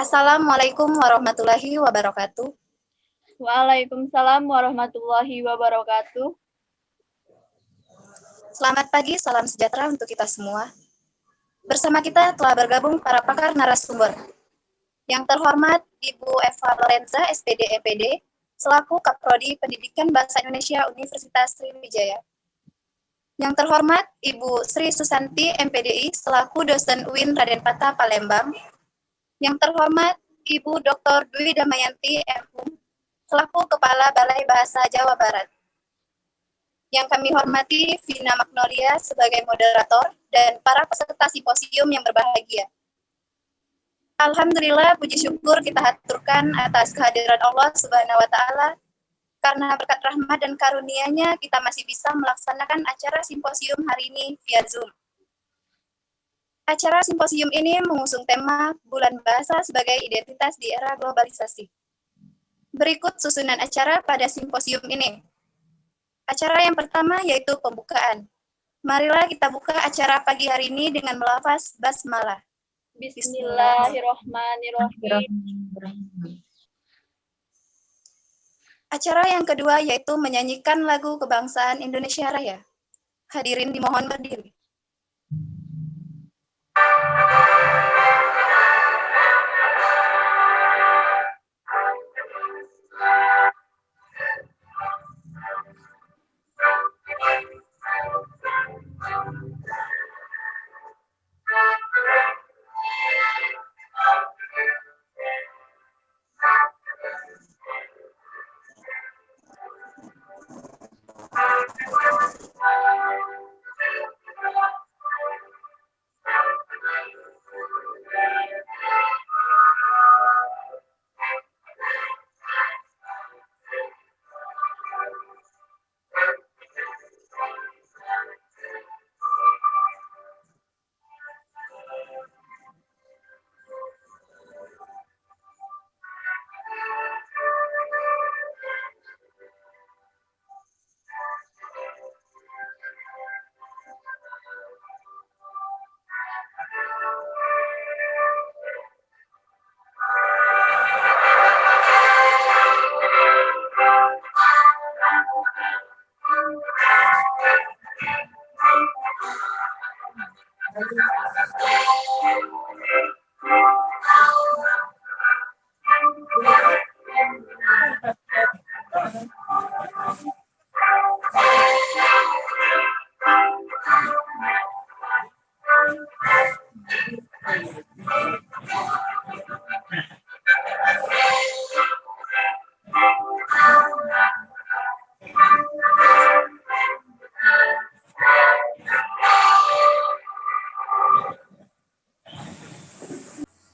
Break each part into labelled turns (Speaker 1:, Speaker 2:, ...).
Speaker 1: Assalamualaikum warahmatullahi wabarakatuh.
Speaker 2: Waalaikumsalam warahmatullahi wabarakatuh.
Speaker 1: Selamat pagi, salam sejahtera untuk kita semua. Bersama kita telah bergabung para pakar narasumber. Yang terhormat Ibu Eva Lorenza, SPD MPD, selaku Kaprodi Pendidikan Bahasa Indonesia Universitas Sriwijaya. Yang terhormat Ibu Sri Susanti, MPDI, selaku dosen UIN Raden Patah, Palembang. Yang terhormat Ibu Dr. Dwi Damayanti, MHUM, selaku Kepala Balai Bahasa Jawa Barat. Yang kami hormati Vina Magnolia sebagai moderator dan para peserta simposium yang berbahagia. Alhamdulillah, puji syukur kita haturkan atas kehadiran Allah Subhanahu wa Ta'ala. Karena berkat rahmat dan karunia-Nya, kita masih bisa melaksanakan acara simposium hari ini via Zoom. Acara simposium ini mengusung tema Bulan Bahasa sebagai Identitas di Era Globalisasi. Berikut susunan acara pada simposium ini. Acara yang pertama yaitu pembukaan. Marilah kita buka acara pagi hari ini dengan melafaz basmalah.
Speaker 2: Bismillahirrahmanirrahim.
Speaker 1: Acara yang kedua yaitu menyanyikan lagu kebangsaan Indonesia Raya. Hadirin dimohon berdiri.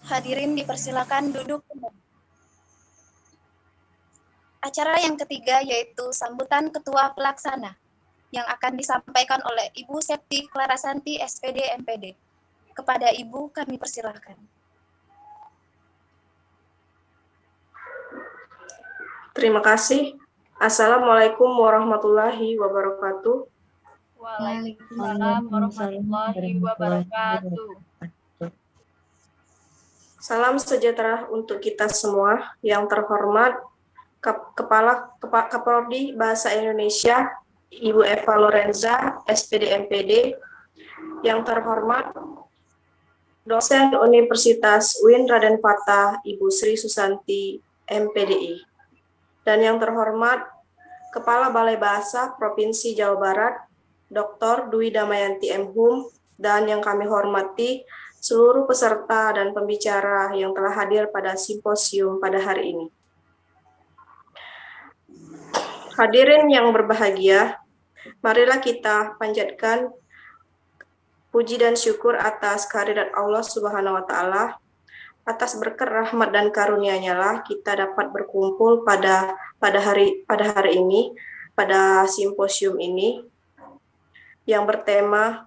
Speaker 1: Hadirin dipersilakan duduk. Acara yang ketiga yaitu sambutan Ketua Pelaksana yang akan disampaikan oleh Ibu Septi Klarasanti, SPD MPD. Kepada Ibu kami persilakan.
Speaker 3: Terima kasih. Assalamualaikum warahmatullahi wabarakatuh.
Speaker 2: Waalaikumsalam warahmatullahi wabarakatuh.
Speaker 3: Salam sejahtera untuk kita semua. Yang terhormat Kepala Kaprodi Bahasa Indonesia, Ibu Eva Lorenza, SPD MPD. Yang terhormat dosen Universitas UIN Raden Patah, Ibu Sri Susanti, MPDI. Dan yang terhormat Kepala Balai Bahasa Provinsi Jawa Barat, Dr. Dwi Damayanti MHUM, dan yang kami hormati seluruh peserta dan pembicara yang telah hadir pada simposium pada hari ini. Hadirin yang berbahagia, marilah kita panjatkan puji dan syukur atas kehadirat Allah Subhanahu wa Ta'ala. Atas berkat rahmat dan karunia-Nya lah kita dapat berkumpul pada hari ini, pada simposium ini yang bertema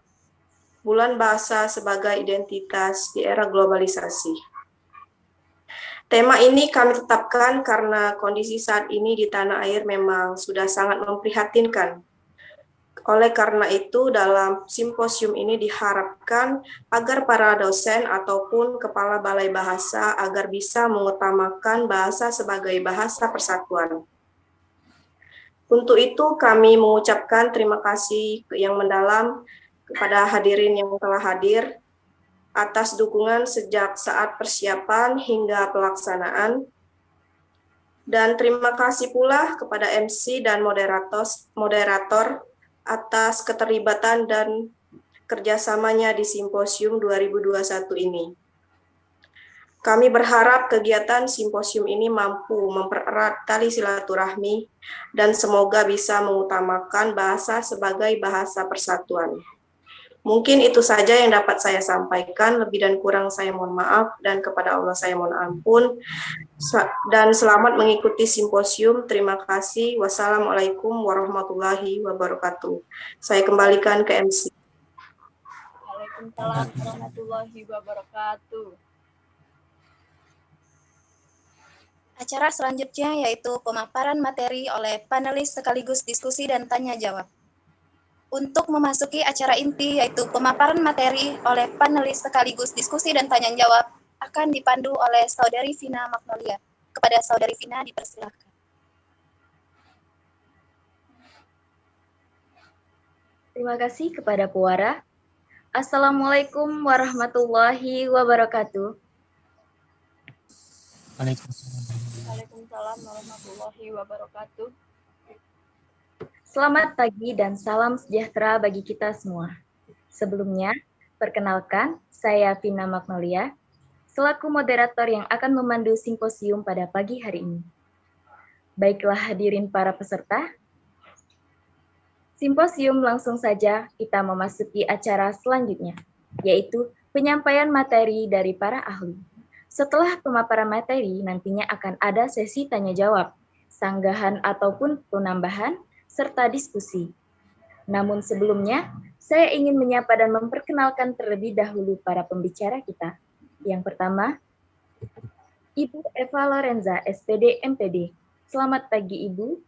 Speaker 3: Bulan Bahasa sebagai Identitas di Era Globalisasi. Tema ini kami tetapkan karena kondisi saat ini di tanah air memang sudah sangat memprihatinkan. Oleh karena itu, dalam simposium ini diharapkan agar para dosen ataupun kepala balai bahasa agar bisa mengutamakan bahasa sebagai bahasa persatuan. Untuk itu, kami mengucapkan terima kasih yang mendalam kepada hadirin yang telah hadir atas dukungan sejak saat persiapan hingga pelaksanaan. Dan terima kasih pula kepada MC dan moderator atas keterlibatan dan kerjasamanya di Simposium 2021 ini. Kami berharap kegiatan simposium ini mampu mempererat tali silaturahmi dan semoga bisa mengutamakan bahasa sebagai bahasa persatuan. Mungkin itu saja yang dapat saya sampaikan, lebih dan kurang saya mohon maaf, dan kepada Allah saya mohon ampun. Dan selamat mengikuti simposium. Terima kasih. Wassalamualaikum warahmatullahi wabarakatuh. Saya kembalikan ke MC.
Speaker 2: Waalaikumsalam warahmatullahi wabarakatuh.
Speaker 1: Acara selanjutnya yaitu pemaparan materi oleh panelis sekaligus diskusi dan tanya jawab. Untuk memasuki acara inti yaitu pemaparan materi oleh panelis sekaligus diskusi dan tanya jawab akan dipandu oleh Saudari Vina Magnolia. Kepada Saudari Vina dipersilakan.
Speaker 4: Terima kasih kepada Puara. Assalamualaikum warahmatullahi wabarakatuh.
Speaker 2: Waalaikumsalam warahmatullahi wabarakatuh.
Speaker 4: Selamat pagi dan salam sejahtera bagi kita semua. Sebelumnya, perkenalkan, saya Vina Magnolia, selaku moderator yang akan memandu simposium pada pagi hari ini. Baiklah hadirin para peserta, simposium langsung saja kita memasuki acara selanjutnya, yaitu penyampaian materi dari para ahli. Setelah pemaparan materi, nantinya akan ada sesi tanya-jawab, sanggahan ataupun penambahan, serta diskusi. Namun sebelumnya, saya ingin menyapa dan memperkenalkan terlebih dahulu para pembicara kita. Yang pertama, Ibu Eva Lorenza, SPD MPD. Selamat pagi Ibu.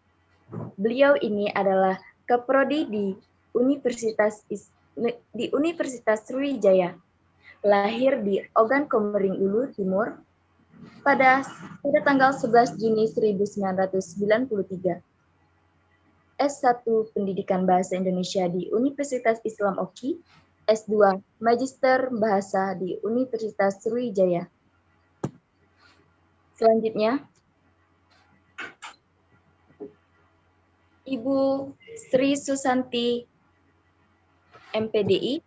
Speaker 4: Beliau ini adalah Kaprodi di Universitas Sriwijaya. Lahir di Ogan Komering Ulu Timur pada tanggal 11 Juni 1993. S1 Pendidikan Bahasa Indonesia di Universitas Islam Oki, S2 Magister Bahasa di Universitas Sriwijaya. Selanjutnya, Ibu Sri Susanti, MPDI,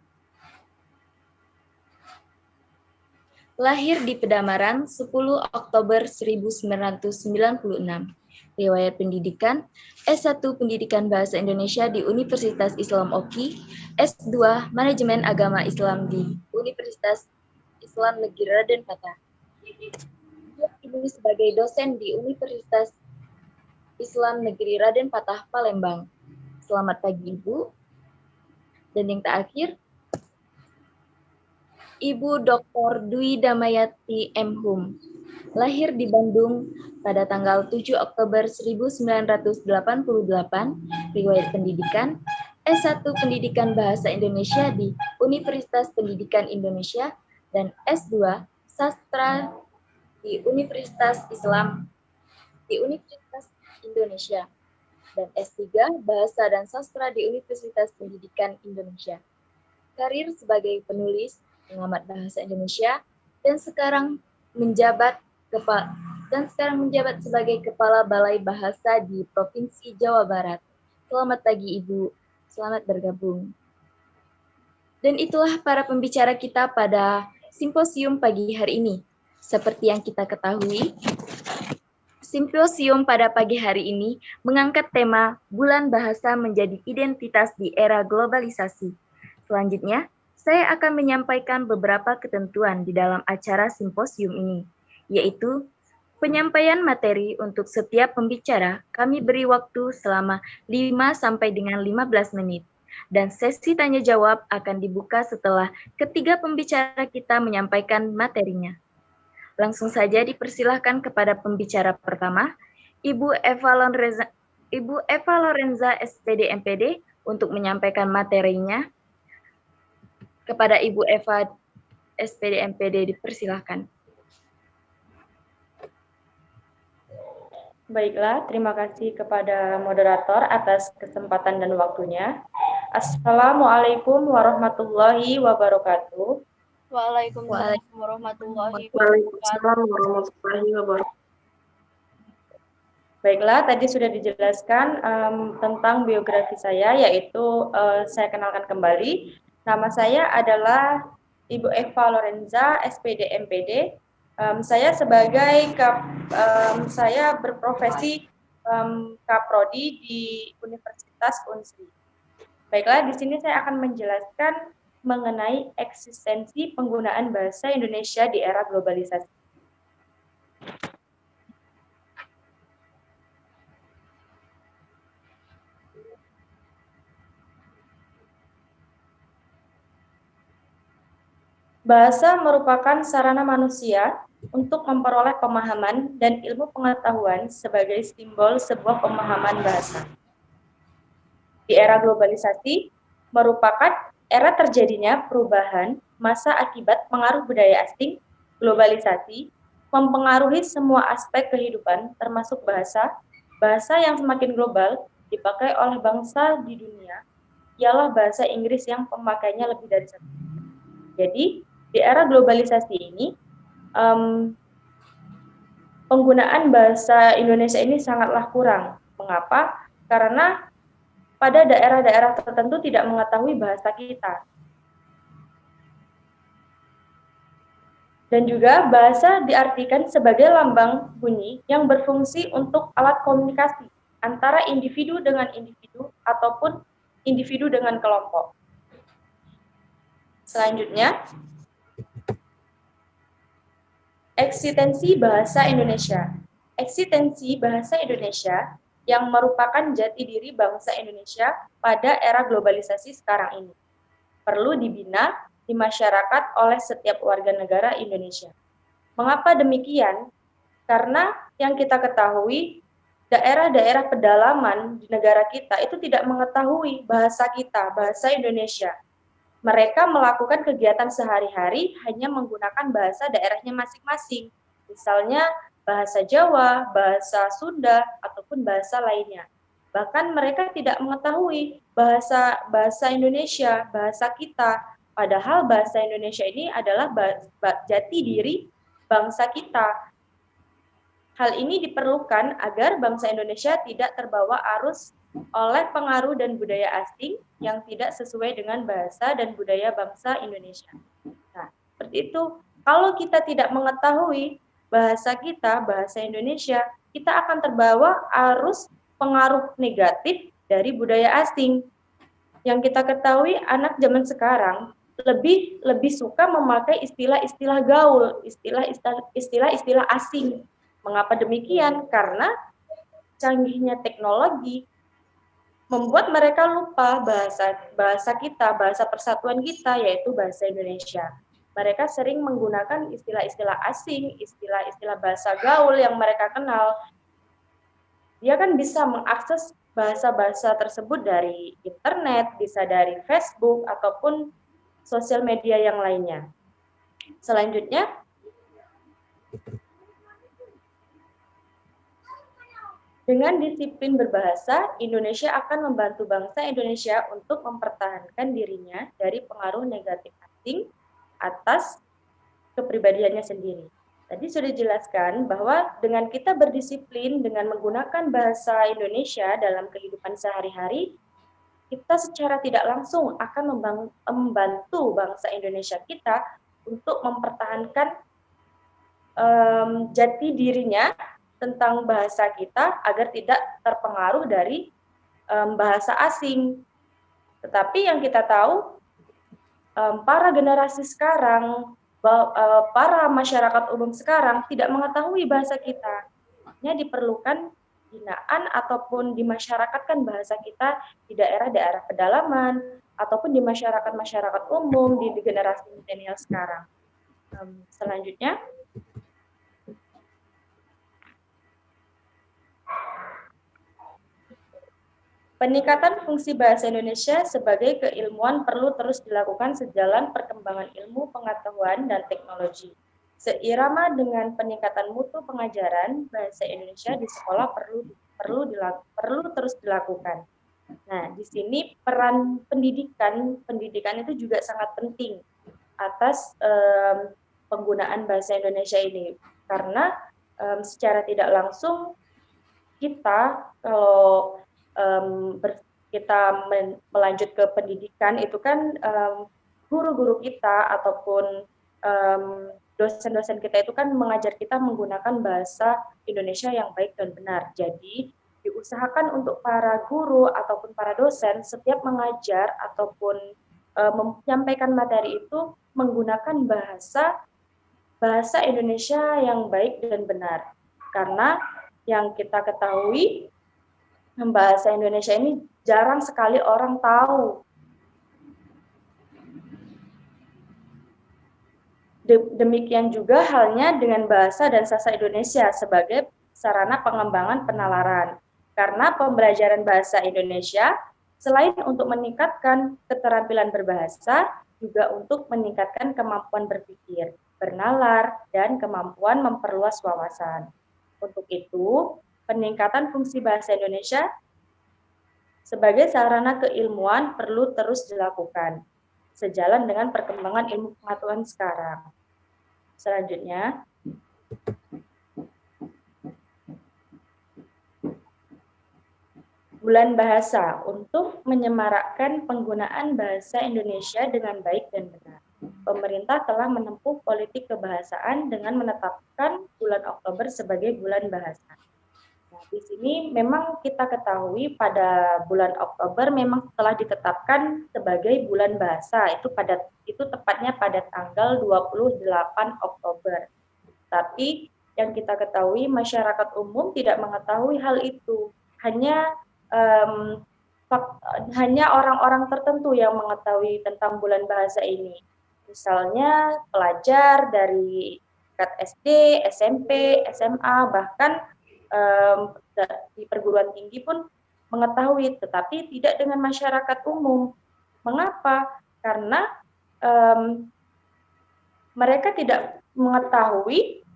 Speaker 4: lahir di Pedamaran 10 Oktober 1996. Riwayat pendidikan, S1 Pendidikan Bahasa Indonesia di Universitas Islam Oki, S2 Manajemen Agama Islam di Universitas Islam Negeri Raden Patah. Ibu sebagai dosen di Universitas Islam Negeri Raden Patah, Palembang. Selamat pagi Ibu. Dan yang terakhir, Ibu Dr. Dwi Damayati M. Hum, lahir di Bandung pada tanggal 7 Oktober 1988, riwayat pendidikan, S1 Pendidikan Bahasa Indonesia di Universitas Pendidikan Indonesia, dan S2 Sastra di Universitas Islam di Universitas Indonesia, dan S3 Bahasa dan Sastra di Universitas Pendidikan Indonesia. Karir sebagai penulis, pengamat bahasa Indonesia, dan sekarang menjabat sebagai Kepala Balai Bahasa di Provinsi Jawa Barat. Selamat pagi Ibu, selamat bergabung. Dan itulah para pembicara kita pada simposium pagi hari ini. Seperti yang kita ketahui, simposium pada pagi hari ini mengangkat tema Bulan Bahasa Menjadi Identitas di Era Globalisasi. Selanjutnya, saya akan menyampaikan beberapa ketentuan di dalam acara simposium ini, yaitu penyampaian materi untuk setiap pembicara kami beri waktu selama 5 sampai dengan 15 menit, dan sesi tanya-jawab akan dibuka setelah ketiga pembicara kita menyampaikan materinya. Langsung saja dipersilahkan kepada pembicara pertama, Ibu Eva Lorenza, SPD MPD. untuk menyampaikan materinya. Kepada Ibu Eva SPD MPD dipersilahkan.
Speaker 5: Baiklah, terima kasih kepada moderator atas kesempatan dan waktunya. Assalamualaikum warahmatullahi wabarakatuh.
Speaker 2: Waalaikumsalam warahmatullahi
Speaker 3: Waalaikumsalam
Speaker 2: wabarakatuh.
Speaker 3: warahmatullahi wabarakatuh.
Speaker 5: Baiklah, tadi sudah dijelaskan tentang biografi saya, yaitu saya kenalkan kembali. Nama saya adalah Ibu Eva Lorenza, SPD MPD. Saya sebagai saya berprofesi Kaprodi di Universitas Unsri. Baiklah, di sini saya akan menjelaskan mengenai eksistensi penggunaan bahasa Indonesia di era globalisasi. Bahasa merupakan sarana manusia untuk memperoleh pemahaman dan ilmu pengetahuan sebagai simbol sebuah pemahaman bahasa. Di era globalisasi, merupakan era terjadinya perubahan masa akibat pengaruh budaya asing, globalisasi, mempengaruhi semua aspek kehidupan termasuk bahasa. Bahasa yang semakin global dipakai oleh bangsa di dunia ialah bahasa Inggris yang pemakainya lebih dari satu. Jadi, di era globalisasi ini, penggunaan bahasa Indonesia ini sangatlah kurang. Mengapa? Karena pada daerah-daerah tertentu tidak mengetahui bahasa kita. Dan juga bahasa diartikan sebagai lambang bunyi yang berfungsi untuk alat komunikasi antara individu dengan individu ataupun individu dengan kelompok. Selanjutnya, eksistensi bahasa Indonesia. Eksistensi bahasa Indonesia yang merupakan jati diri bangsa Indonesia pada era globalisasi sekarang ini perlu dibina di masyarakat oleh setiap warga negara Indonesia. Mengapa demikian? Karena yang kita ketahui, daerah-daerah pedalaman di negara kita itu tidak mengetahui bahasa kita, bahasa Indonesia. Mereka melakukan kegiatan sehari-hari hanya menggunakan bahasa daerahnya masing-masing. Misalnya bahasa Jawa, bahasa Sunda, ataupun bahasa lainnya. Bahkan mereka tidak mengetahui bahasa Indonesia, bahasa kita. Padahal bahasa Indonesia ini adalah jati diri bangsa kita. Hal ini diperlukan agar bangsa Indonesia tidak terbawa arus oleh pengaruh dan budaya asing yang tidak sesuai dengan bahasa dan budaya bangsa Indonesia. Nah, seperti itu. Kalau kita tidak mengetahui bahasa kita, bahasa Indonesia, kita akan terbawa arus pengaruh negatif dari budaya asing. Yang kita ketahui anak zaman sekarang lebih suka memakai istilah-istilah gaul, istilah-istilah asing. Mengapa demikian? Karena canggihnya teknologi membuat mereka lupa bahasa kita, bahasa persatuan kita, yaitu bahasa Indonesia. Mereka sering menggunakan istilah-istilah asing, istilah-istilah bahasa gaul yang mereka kenal. Dia kan bisa mengakses bahasa-bahasa tersebut dari internet, bisa dari Facebook, ataupun sosial media yang lainnya. Selanjutnya, dengan disiplin berbahasa, Indonesia akan membantu bangsa Indonesia untuk mempertahankan dirinya dari pengaruh negatif asing atas kepribadiannya sendiri. Tadi sudah dijelaskan bahwa dengan kita berdisiplin dengan menggunakan bahasa Indonesia dalam kehidupan sehari-hari, kita secara tidak langsung akan membantu bangsa Indonesia kita untuk mempertahankan jati dirinya tentang bahasa kita agar tidak terpengaruh dari bahasa asing. Tetapi yang kita tahu, para generasi sekarang, para masyarakat umum sekarang tidak mengetahui bahasa kita. Makanya diperlukan binaan ataupun dimasyarakatkan bahasa kita di daerah-daerah pedalaman ataupun di masyarakat-masyarakat umum di generasi milenial sekarang. Selanjutnya, Peningkatan fungsi bahasa Indonesia sebagai keilmuan perlu terus dilakukan sejalan perkembangan ilmu, pengetahuan, dan teknologi. Seirama dengan peningkatan mutu pengajaran, bahasa Indonesia di sekolah perlu terus dilakukan. Nah, di sini peran pendidikan itu juga sangat penting atas penggunaan bahasa Indonesia ini, karena secara tidak langsung kita kalau kita melanjut ke pendidikan itu kan guru-guru kita ataupun dosen-dosen kita itu kan mengajar kita menggunakan bahasa Indonesia yang baik dan benar. Jadi diusahakan untuk para guru ataupun para dosen setiap mengajar ataupun menyampaikan materi itu menggunakan bahasa Indonesia yang baik dan benar. Karena yang kita ketahui bahasa Indonesia ini jarang sekali orang tahu. Demikian juga halnya dengan bahasa dan sastra Indonesia sebagai sarana pengembangan penalaran. Karena pembelajaran bahasa Indonesia selain untuk meningkatkan keterampilan berbahasa, juga untuk meningkatkan kemampuan berpikir, bernalar, dan kemampuan memperluas wawasan. Untuk itu, peningkatan fungsi bahasa Indonesia sebagai sarana keilmuan perlu terus dilakukan, sejalan dengan perkembangan ilmu pengetahuan sekarang. Selanjutnya, Bulan Bahasa untuk menyemarakkan penggunaan bahasa Indonesia dengan baik dan benar. Pemerintah telah menempuh politik kebahasaan dengan menetapkan bulan Oktober sebagai bulan bahasa. Nah, di sini memang kita ketahui pada bulan Oktober memang telah ditetapkan sebagai bulan bahasa. Itu tepatnya pada tanggal 28 Oktober. Tapi yang kita ketahui masyarakat umum tidak mengetahui hal itu. Hanya orang-orang tertentu yang mengetahui tentang bulan bahasa ini. Misalnya pelajar dari tingkat SD, SMP, SMA, bahkan di perguruan tinggi pun mengetahui, tetapi tidak dengan masyarakat umum. Mengapa? Karena mereka tidak mengetahui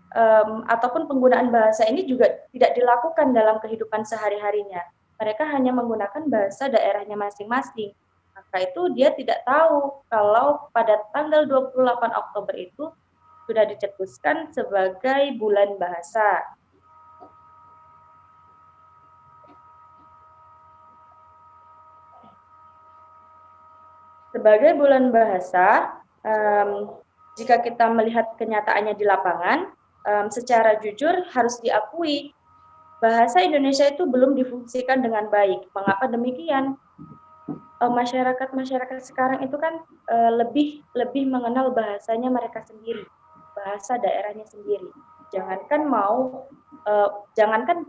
Speaker 5: ataupun penggunaan bahasa ini juga tidak dilakukan dalam kehidupan sehari-harinya. Mereka hanya menggunakan bahasa daerahnya masing-masing. Maka itu dia tidak tahu kalau pada tanggal 28 Oktober itu sudah dicetuskan sebagai bulan bahasa. Sebagai bulan bahasa, jika kita melihat kenyataannya di lapangan, secara jujur harus diakui bahasa Indonesia itu belum difungsikan dengan baik. Mengapa demikian? Masyarakat sekarang itu kan lebih mengenal bahasanya mereka sendiri, bahasa daerahnya sendiri. Jangankan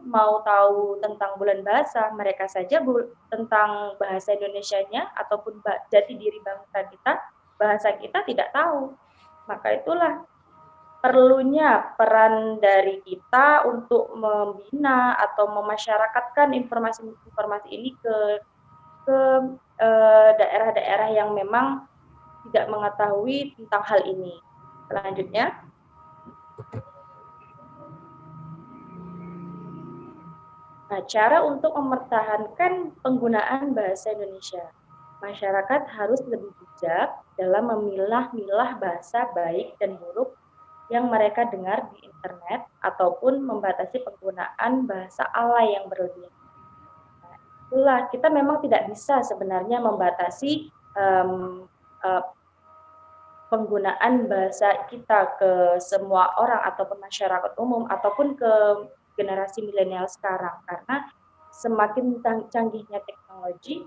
Speaker 5: mau tahu tentang bulan bahasa, mereka saja tentang bahasa Indonesianya ataupun jati diri bahasa kita tidak tahu. Maka itulah perlunya peran dari kita untuk membina atau memasyarakatkan informasi ini ke daerah-daerah yang memang tidak mengetahui tentang hal ini. Selanjutnya, nah, cara untuk mempertahankan penggunaan bahasa Indonesia. Masyarakat harus lebih bijak dalam memilah-milah bahasa baik dan buruk yang mereka dengar di internet ataupun membatasi penggunaan bahasa alay yang berlebihan. Nah, itulah kita memang tidak bisa sebenarnya membatasi penggunaan bahasa kita ke semua orang ataupun masyarakat umum ataupun ke generasi milenial sekarang, karena semakin canggihnya teknologi,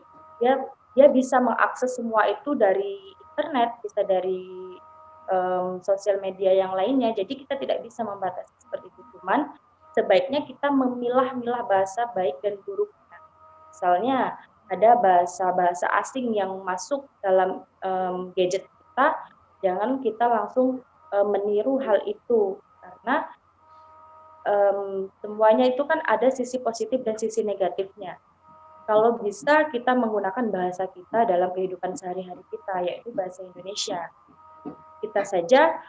Speaker 5: dia bisa mengakses semua itu dari internet, bisa dari sosial media yang lainnya. Jadi kita tidak bisa membatasi seperti itu. Cuman sebaiknya kita memilah-milah bahasa baik dan buruknya. Misalnya ada bahasa-bahasa asing yang masuk dalam gadget kita, jangan kita langsung meniru hal itu, karena semuanya itu kan ada sisi positif dan sisi negatifnya. kalau bisa kita menggunakan bahasa kita dalam kehidupan sehari-hari kita, yaitu bahasa Indonesia. Kita saja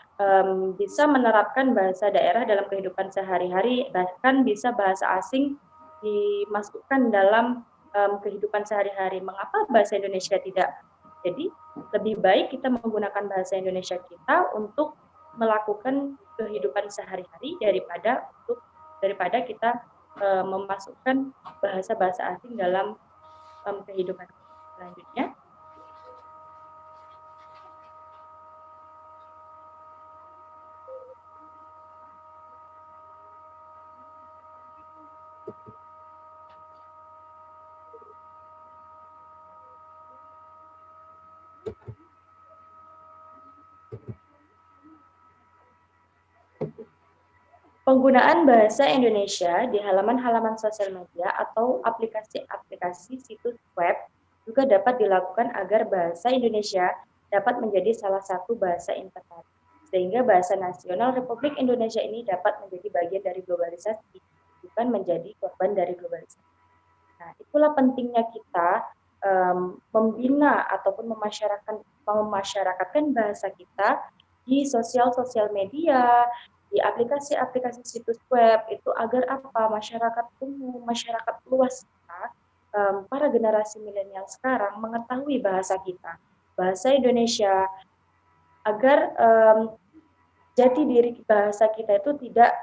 Speaker 5: bisa menerapkan bahasa daerah dalam kehidupan sehari-hari, bahkan bisa bahasa asing dimasukkan dalam kehidupan sehari-hari. Mengapa bahasa Indonesia tidak? Jadi lebih baik kita menggunakan bahasa Indonesia kita untuk melakukan kehidupan sehari-hari daripada kita memasukkan bahasa-bahasa asing dalam kehidupan selanjutnya. Penggunaan bahasa Indonesia di halaman-halaman sosial media atau aplikasi-aplikasi situs web juga dapat dilakukan agar bahasa Indonesia dapat menjadi salah satu bahasa internet, sehingga bahasa nasional Republik Indonesia ini dapat menjadi bagian dari globalisasi, bukan menjadi korban dari globalisasi. Nah, itulah pentingnya kita membina ataupun memasyarakatkan bahasa kita di sosial media, di aplikasi-aplikasi situs web itu agar apa? Masyarakat umum, masyarakat luas kita, para generasi milenial sekarang mengetahui bahasa kita, bahasa Indonesia, agar jati diri bahasa kita itu tidak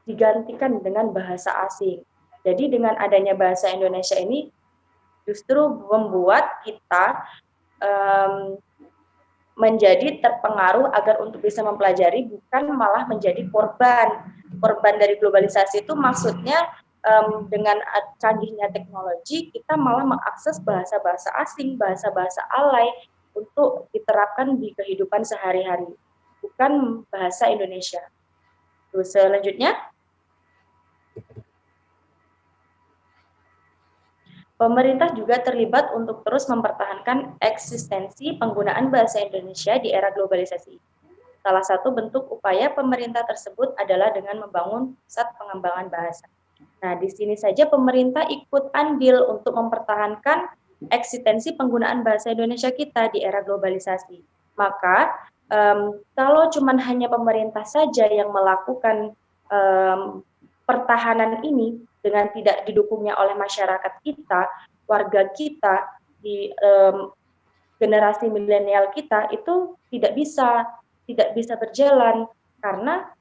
Speaker 5: digantikan dengan bahasa asing. Jadi dengan adanya bahasa Indonesia ini justru membuat kita menjadi terpengaruh agar untuk bisa mempelajari, bukan malah menjadi korban dari globalisasi. Itu maksudnya dengan canggihnya teknologi kita malah mengakses bahasa-bahasa asing, bahasa-bahasa alay untuk diterapkan di kehidupan sehari-hari, bukan bahasa Indonesia. Terus selanjutnya, pemerintah juga terlibat untuk terus mempertahankan eksistensi penggunaan bahasa Indonesia di era globalisasi. Salah satu bentuk upaya pemerintah tersebut adalah dengan membangun pusat pengembangan bahasa. Nah, di sini saja pemerintah ikut andil untuk mempertahankan eksistensi penggunaan bahasa Indonesia kita di era globalisasi. Maka, kalau cuma hanya pemerintah saja yang melakukan pertahanan ini, dengan tidak didukungnya oleh masyarakat kita, warga kita, di generasi milenial kita, itu tidak bisa berjalan, karena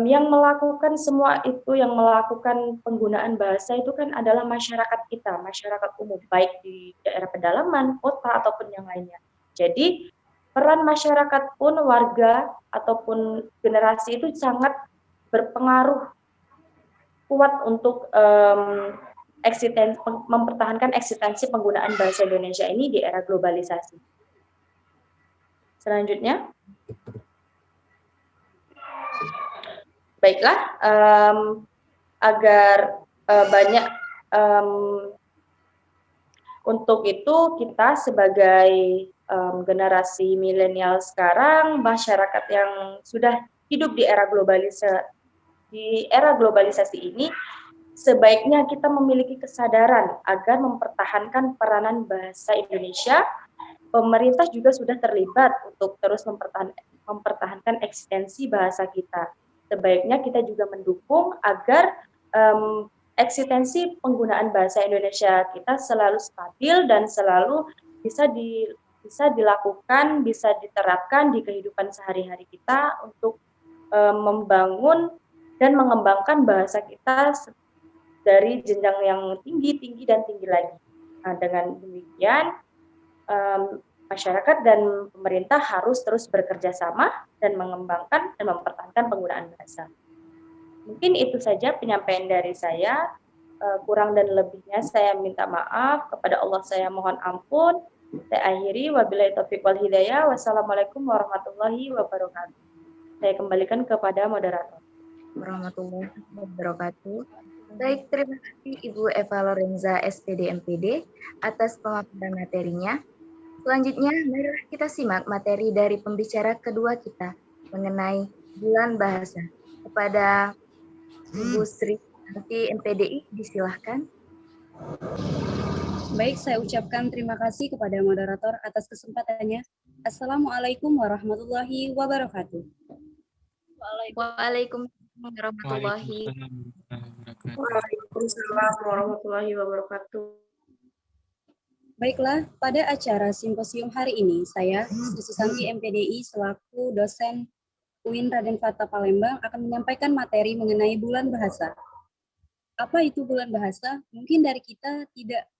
Speaker 5: yang melakukan semua itu, yang melakukan penggunaan bahasa itu kan adalah masyarakat kita, masyarakat umum, baik di daerah pedalaman, kota, ataupun yang lainnya. Jadi peran masyarakat pun, warga, ataupun generasi itu sangat berpengaruh kuat untuk mempertahankan eksistensi penggunaan bahasa Indonesia ini di era globalisasi. Selanjutnya, baiklah, agar banyak untuk itu kita sebagai generasi milenial sekarang, masyarakat yang sudah hidup di era globalisasi ini, sebaiknya kita memiliki kesadaran agar mempertahankan peranan bahasa Indonesia. Pemerintah juga sudah terlibat untuk terus mempertahankan eksistensi bahasa kita. Sebaiknya kita juga mendukung agar eksistensi penggunaan bahasa Indonesia kita selalu stabil dan selalu bisa dilakukan, bisa diterapkan di kehidupan sehari-hari kita untuk membangun dan mengembangkan bahasa kita dari jenjang yang tinggi dan tinggi lagi. Nah, dengan demikian, masyarakat dan pemerintah harus terus bekerja sama dan mengembangkan dan mempertahankan penggunaan bahasa. Mungkin itu saja penyampaian dari saya. Kurang dan lebihnya saya minta maaf, kepada Allah saya mohon ampun. Saya akhiri, wabillahi taufiq wal hidayah. Wassalamualaikum warahmatullahi wabarakatuh. Saya kembalikan kepada moderator.
Speaker 4: Warahmatullahi wabarakatuh. Baik, terima kasih Ibu Eva Lorenza, SPD MPD, atas pemaparan materinya. Selanjutnya, mari kita simak materi dari pembicara kedua kita mengenai Bulan Bahasa. Kepada Ibu Sri Nanti MPDI, disilahkan.
Speaker 6: Baik, saya ucapkan terima kasih kepada moderator atas kesempatannya. Assalamualaikum warahmatullahi wabarakatuh.
Speaker 4: Waalaikumsalam warahmatullahi
Speaker 3: Waalaikumsalam warahmatullahi wabarakatuh.
Speaker 6: Baiklah, pada acara simposium hari ini, saya, Sri Susanti MPDI, selaku dosen UIN Raden Fatah Palembang, akan menyampaikan materi mengenai bulan bahasa. Apa itu bulan bahasa? Mungkin dari kita tidak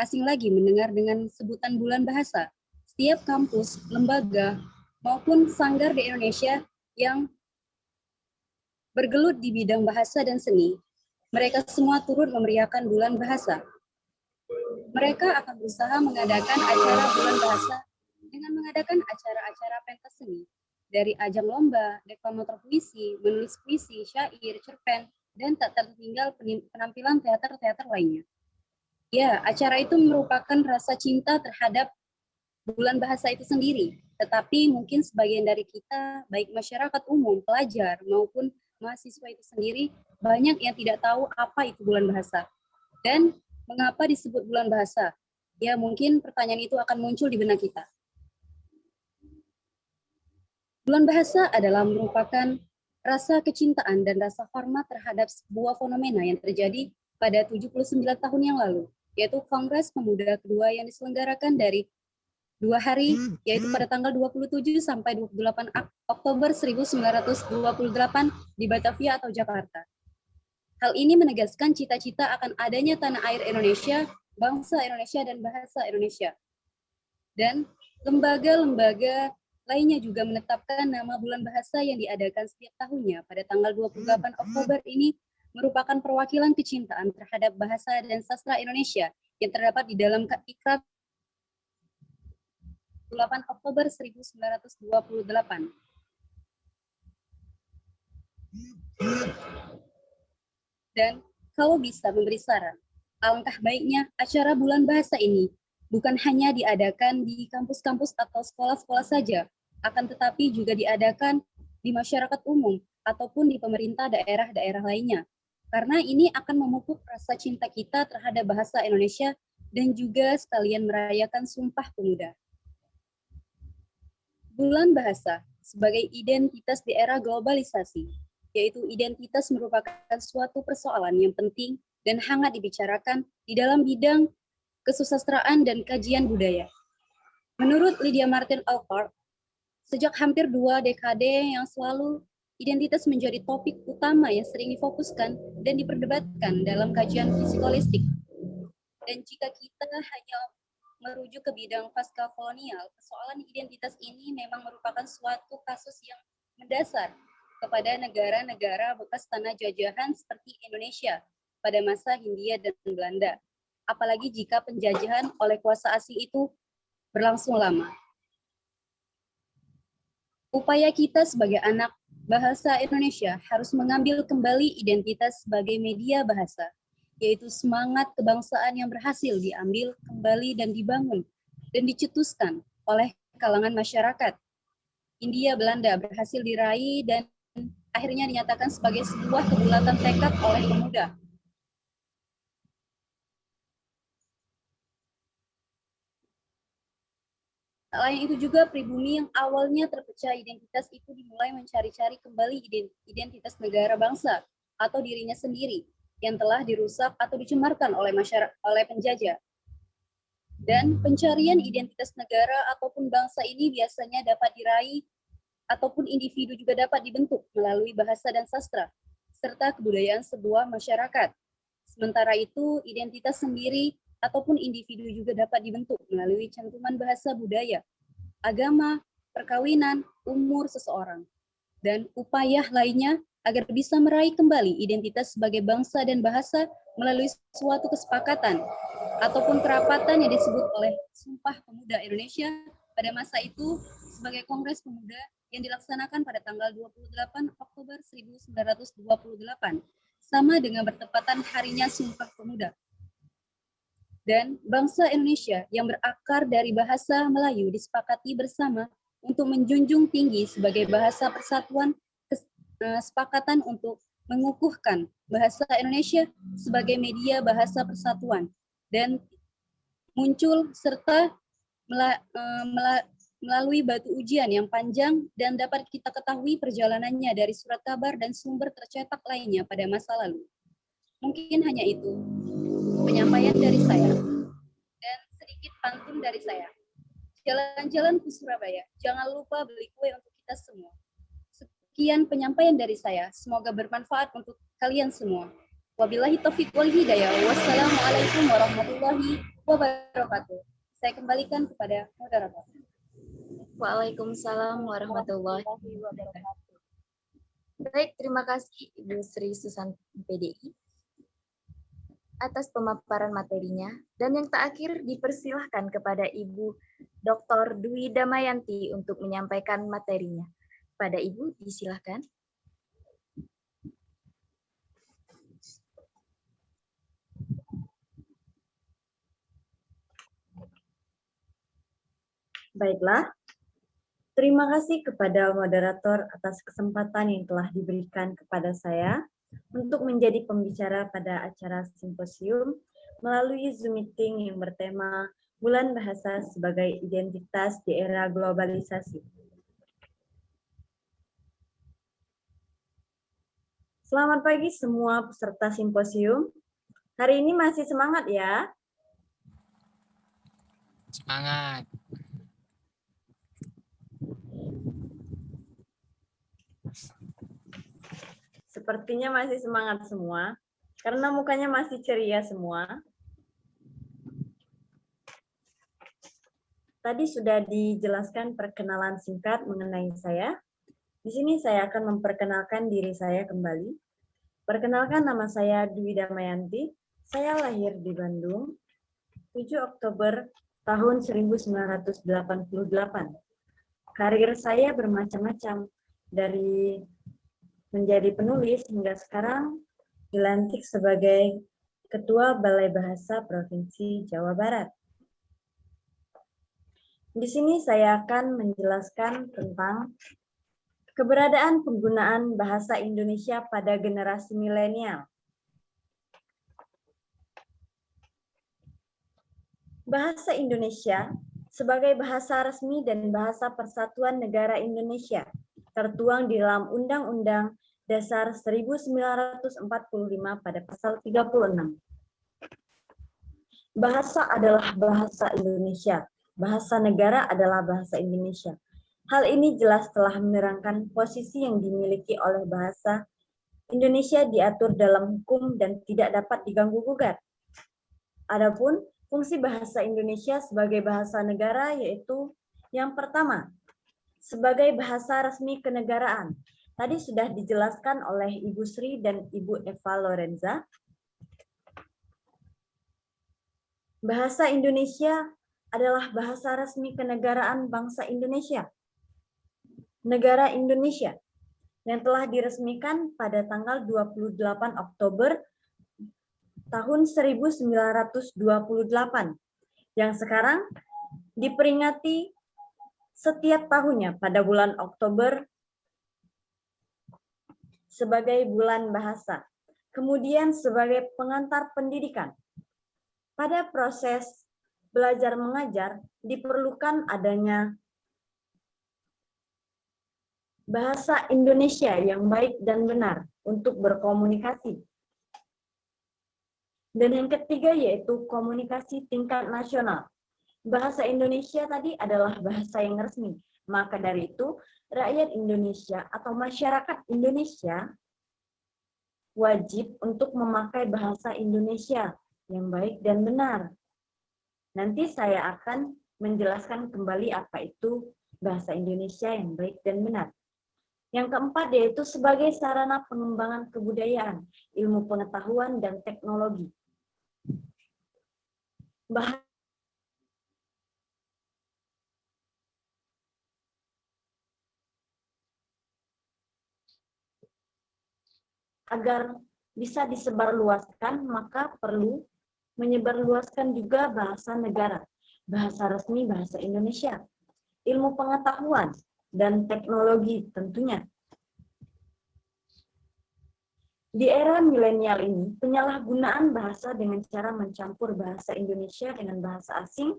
Speaker 6: asing lagi mendengar dengan sebutan bulan bahasa. Setiap kampus, lembaga, maupun sanggar di Indonesia yang bergelut di bidang bahasa dan seni, mereka semua turut memeriahkan bulan bahasa. Mereka akan berusaha mengadakan acara bulan bahasa dengan mengadakan acara-acara pentas seni, dari ajang lomba, deklamator puisi, menulis puisi, syair, cerpen, dan tak tertinggal penampilan teater-teater lainnya. Ya, acara itu merupakan rasa cinta terhadap bulan bahasa itu sendiri, tetapi mungkin sebagian dari kita, baik masyarakat umum, pelajar, maupun mahasiswa itu sendiri, banyak yang tidak tahu apa itu bulan bahasa. Dan mengapa disebut bulan bahasa? Ya, mungkin pertanyaan itu akan muncul di benak kita. Bulan bahasa adalah merupakan rasa kecintaan dan rasa hormat terhadap sebuah fenomena yang terjadi pada 79 tahun yang lalu, yaitu Kongres Pemuda kedua yang diselenggarakan dari 2 hari, yaitu pada tanggal 27 sampai 28 Oktober 1928 di Batavia atau Jakarta. Hal ini menegaskan cita-cita akan adanya tanah air Indonesia, bangsa Indonesia, dan bahasa Indonesia. Dan lembaga-lembaga lainnya juga menetapkan nama bulan bahasa yang diadakan setiap tahunnya pada tanggal 28 Oktober ini merupakan perwakilan kecintaan terhadap bahasa dan sastra Indonesia yang terdapat di dalam Ikrar 8 Oktober 1928. Dan kalau bisa memberi saran, alangkah baiknya acara bulan bahasa ini bukan hanya diadakan di kampus-kampus atau sekolah-sekolah saja, akan tetapi juga diadakan di masyarakat umum ataupun di pemerintah daerah-daerah lainnya. Karena ini akan memupuk rasa cinta kita terhadap bahasa Indonesia dan juga sekalian merayakan Sumpah Pemuda. Bulan bahasa sebagai identitas di era globalisasi, yaitu identitas merupakan suatu persoalan yang penting dan hangat dibicarakan di dalam bidang kesusastraan dan kajian budaya. Menurut Lydia Martin Alcott, sejak hampir 2 dekade yang selalu, identitas menjadi topik utama yang sering difokuskan dan diperdebatkan dalam kajian psikolistik. Dan jika kita hanya merujuk ke bidang pasca kolonial, persoalan identitas ini memang merupakan suatu kasus yang mendasar kepada negara-negara bekas tanah jajahan seperti Indonesia pada masa Hindia dan Belanda. Apalagi jika penjajahan oleh kuasa asing itu berlangsung lama. Upaya kita sebagai anak bahasa Indonesia harus mengambil kembali identitas sebagai media bahasa, yaitu semangat kebangsaan yang berhasil diambil kembali dan dibangun dan dicetuskan oleh kalangan masyarakat. Hindia Belanda berhasil diraih dan akhirnya dinyatakan sebagai sebuah kebulatan tekad oleh pemuda. Selain itu juga pribumi yang awalnya terpecah identitas itu dimulai mencari-cari kembali identitas negara bangsa atau dirinya sendiri yang telah dirusak atau dicemarkan oleh penjajah. Dan pencarian identitas negara ataupun bangsa ini biasanya dapat diraih ataupun individu juga dapat dibentuk melalui bahasa dan sastra, serta kebudayaan sebuah masyarakat. Sementara itu, identitas sendiri ataupun individu juga dapat dibentuk melalui cantuman bahasa budaya, agama, perkawinan, umur seseorang, dan upaya lainnya agar bisa meraih kembali identitas sebagai bangsa dan bahasa melalui suatu kesepakatan ataupun kerapatan yang disebut oleh Sumpah Pemuda Indonesia pada masa itu sebagai Kongres Pemuda yang dilaksanakan pada tanggal 28 Oktober 1928, sama dengan bertepatan harinya Sumpah Pemuda. Dan bangsa Indonesia yang berakar dari bahasa Melayu disepakati bersama untuk menjunjung tinggi sebagai bahasa persatuan kesepakatan untuk mengukuhkan bahasa Indonesia sebagai media bahasa persatuan dan muncul serta melalui batu ujian yang panjang dan dapat kita ketahui perjalanannya dari surat kabar dan sumber tercetak lainnya pada masa lalu. Mungkin hanya itu penyampaian dari saya dan sedikit pantun dari saya. Jalan-jalan ke Surabaya, jangan lupa beli kue untuk kita semua. Sekian penyampaian dari saya, semoga bermanfaat untuk kalian semua. Wabillahi taufiq wal hidayah. Wassalamualaikum warahmatullahi wabarakatuh. Saya kembalikan kepada moderator.
Speaker 4: Waalaikumsalam warahmatullahi wabarakatuh. Baik, terima kasih Ibu Sri Susanti PDI atas pemaparan materinya. Dan yang terakhir dipersilahkan kepada Ibu Dr. Dwi Damayanti untuk menyampaikan materinya. Pada Ibu, disilahkan.
Speaker 7: Baiklah, terima kasih kepada moderator atas kesempatan yang telah diberikan kepada saya untuk menjadi pembicara pada acara simposium melalui Zoom meeting yang bertema Bulan Bahasa sebagai Identitas di Era Globalisasi. Selamat pagi semua peserta simposium. Hari ini masih semangat ya?
Speaker 8: Semangat.
Speaker 7: Sepertinya masih semangat semua, karena mukanya masih ceria semua. Tadi sudah dijelaskan perkenalan singkat mengenai saya. Di sini saya akan memperkenalkan diri saya kembali. Perkenalkan, nama saya Dwi Damayanti. Saya lahir di Bandung, 7 Oktober tahun 1988. Karir saya bermacam-macam, dari menjadi penulis hingga sekarang dilantik sebagai Ketua Balai Bahasa Provinsi Jawa Barat. Di sini saya akan menjelaskan tentang keberadaan penggunaan bahasa Indonesia pada generasi milenial. Bahasa Indonesia sebagai bahasa resmi dan bahasa persatuan negara Indonesia tertuang di dalam Undang-Undang Dasar 1945 pada pasal 36. Bahasa adalah bahasa Indonesia, bahasa negara adalah bahasa Indonesia. Hal ini jelas telah menerangkan posisi yang dimiliki oleh bahasa Indonesia diatur dalam hukum dan tidak dapat diganggu-gugat. Adapun fungsi bahasa Indonesia sebagai bahasa negara yaitu yang pertama, sebagai bahasa resmi kenegaraan. Tadi sudah dijelaskan oleh Ibu Sri dan Ibu Eva Lorenza. Bahasa Indonesia adalah bahasa resmi kenegaraan bangsa Indonesia. Negara Indonesia yang telah diresmikan pada tanggal 28 Oktober tahun 1928 yang sekarang diperingati setiap tahunnya pada bulan Oktober sebagai bulan bahasa, kemudian sebagai pengantar pendidikan. Pada proses belajar mengajar diperlukan adanya bahasa Indonesia yang baik dan benar untuk berkomunikasi. Dan yang ketiga yaitu komunikasi tingkat nasional. Bahasa Indonesia tadi adalah bahasa yang resmi. Maka dari itu, rakyat Indonesia atau masyarakat Indonesia wajib untuk memakai bahasa Indonesia yang baik dan benar. Nanti saya akan menjelaskan kembali apa itu bahasa Indonesia yang baik dan benar. Yang keempat yaitu sebagai sarana pengembangan kebudayaan, ilmu pengetahuan, dan teknologi. Agar bisa disebarluaskan, maka perlu menyebarluaskan juga bahasa negara, bahasa resmi bahasa Indonesia, ilmu pengetahuan, dan teknologi tentunya. Di era milenial ini, penyalahgunaan bahasa dengan cara mencampur bahasa Indonesia dengan bahasa asing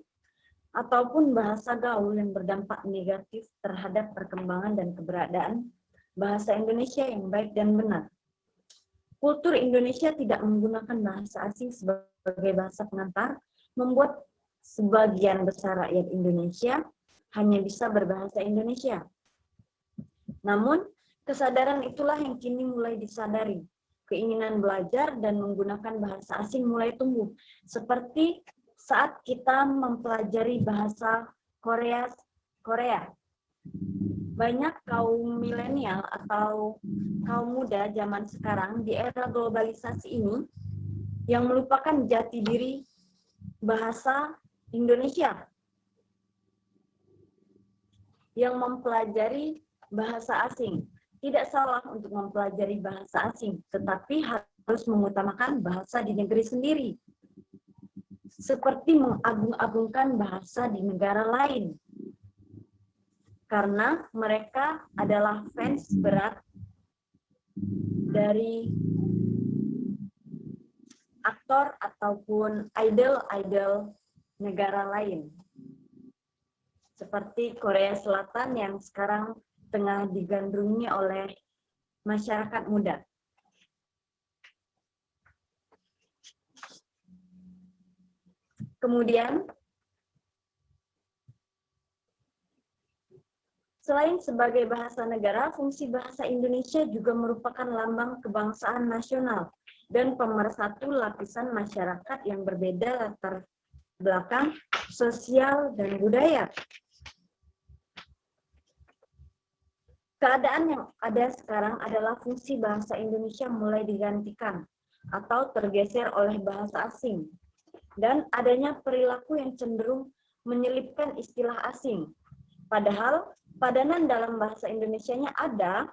Speaker 7: ataupun bahasa gaul yang berdampak negatif terhadap perkembangan dan keberadaan bahasa Indonesia yang baik dan benar. Kultur Indonesia tidak menggunakan bahasa asing sebagai bahasa pengantar, membuat sebagian besar rakyat Indonesia hanya bisa berbahasa Indonesia. Namun, kesadaran itulah yang kini mulai disadari. Keinginan belajar dan menggunakan bahasa asing mulai tumbuh, seperti saat kita mempelajari bahasa Korea. Banyak kaum milenial atau kaum muda zaman sekarang di era globalisasi ini yang melupakan jati diri bahasa Indonesia, yang mempelajari bahasa asing. Tidak salah untuk mempelajari bahasa asing, tetapi harus mengutamakan bahasa di negeri sendiri. Seperti mengagung-agungkan bahasa di negara lain. Karena mereka adalah fans berat dari aktor ataupun idol-idol negara lain. Seperti Korea Selatan yang sekarang tengah digandrungi oleh masyarakat muda. Kemudian, selain sebagai bahasa negara, fungsi bahasa Indonesia juga merupakan lambang kebangsaan nasional dan pemersatu lapisan masyarakat yang berbeda latar belakang sosial dan budaya. Keadaan yang ada sekarang adalah fungsi bahasa Indonesia mulai digantikan atau tergeser oleh bahasa asing, dan adanya perilaku yang cenderung menyelipkan istilah asing. Padahal padanan dalam bahasa Indonesianya ada,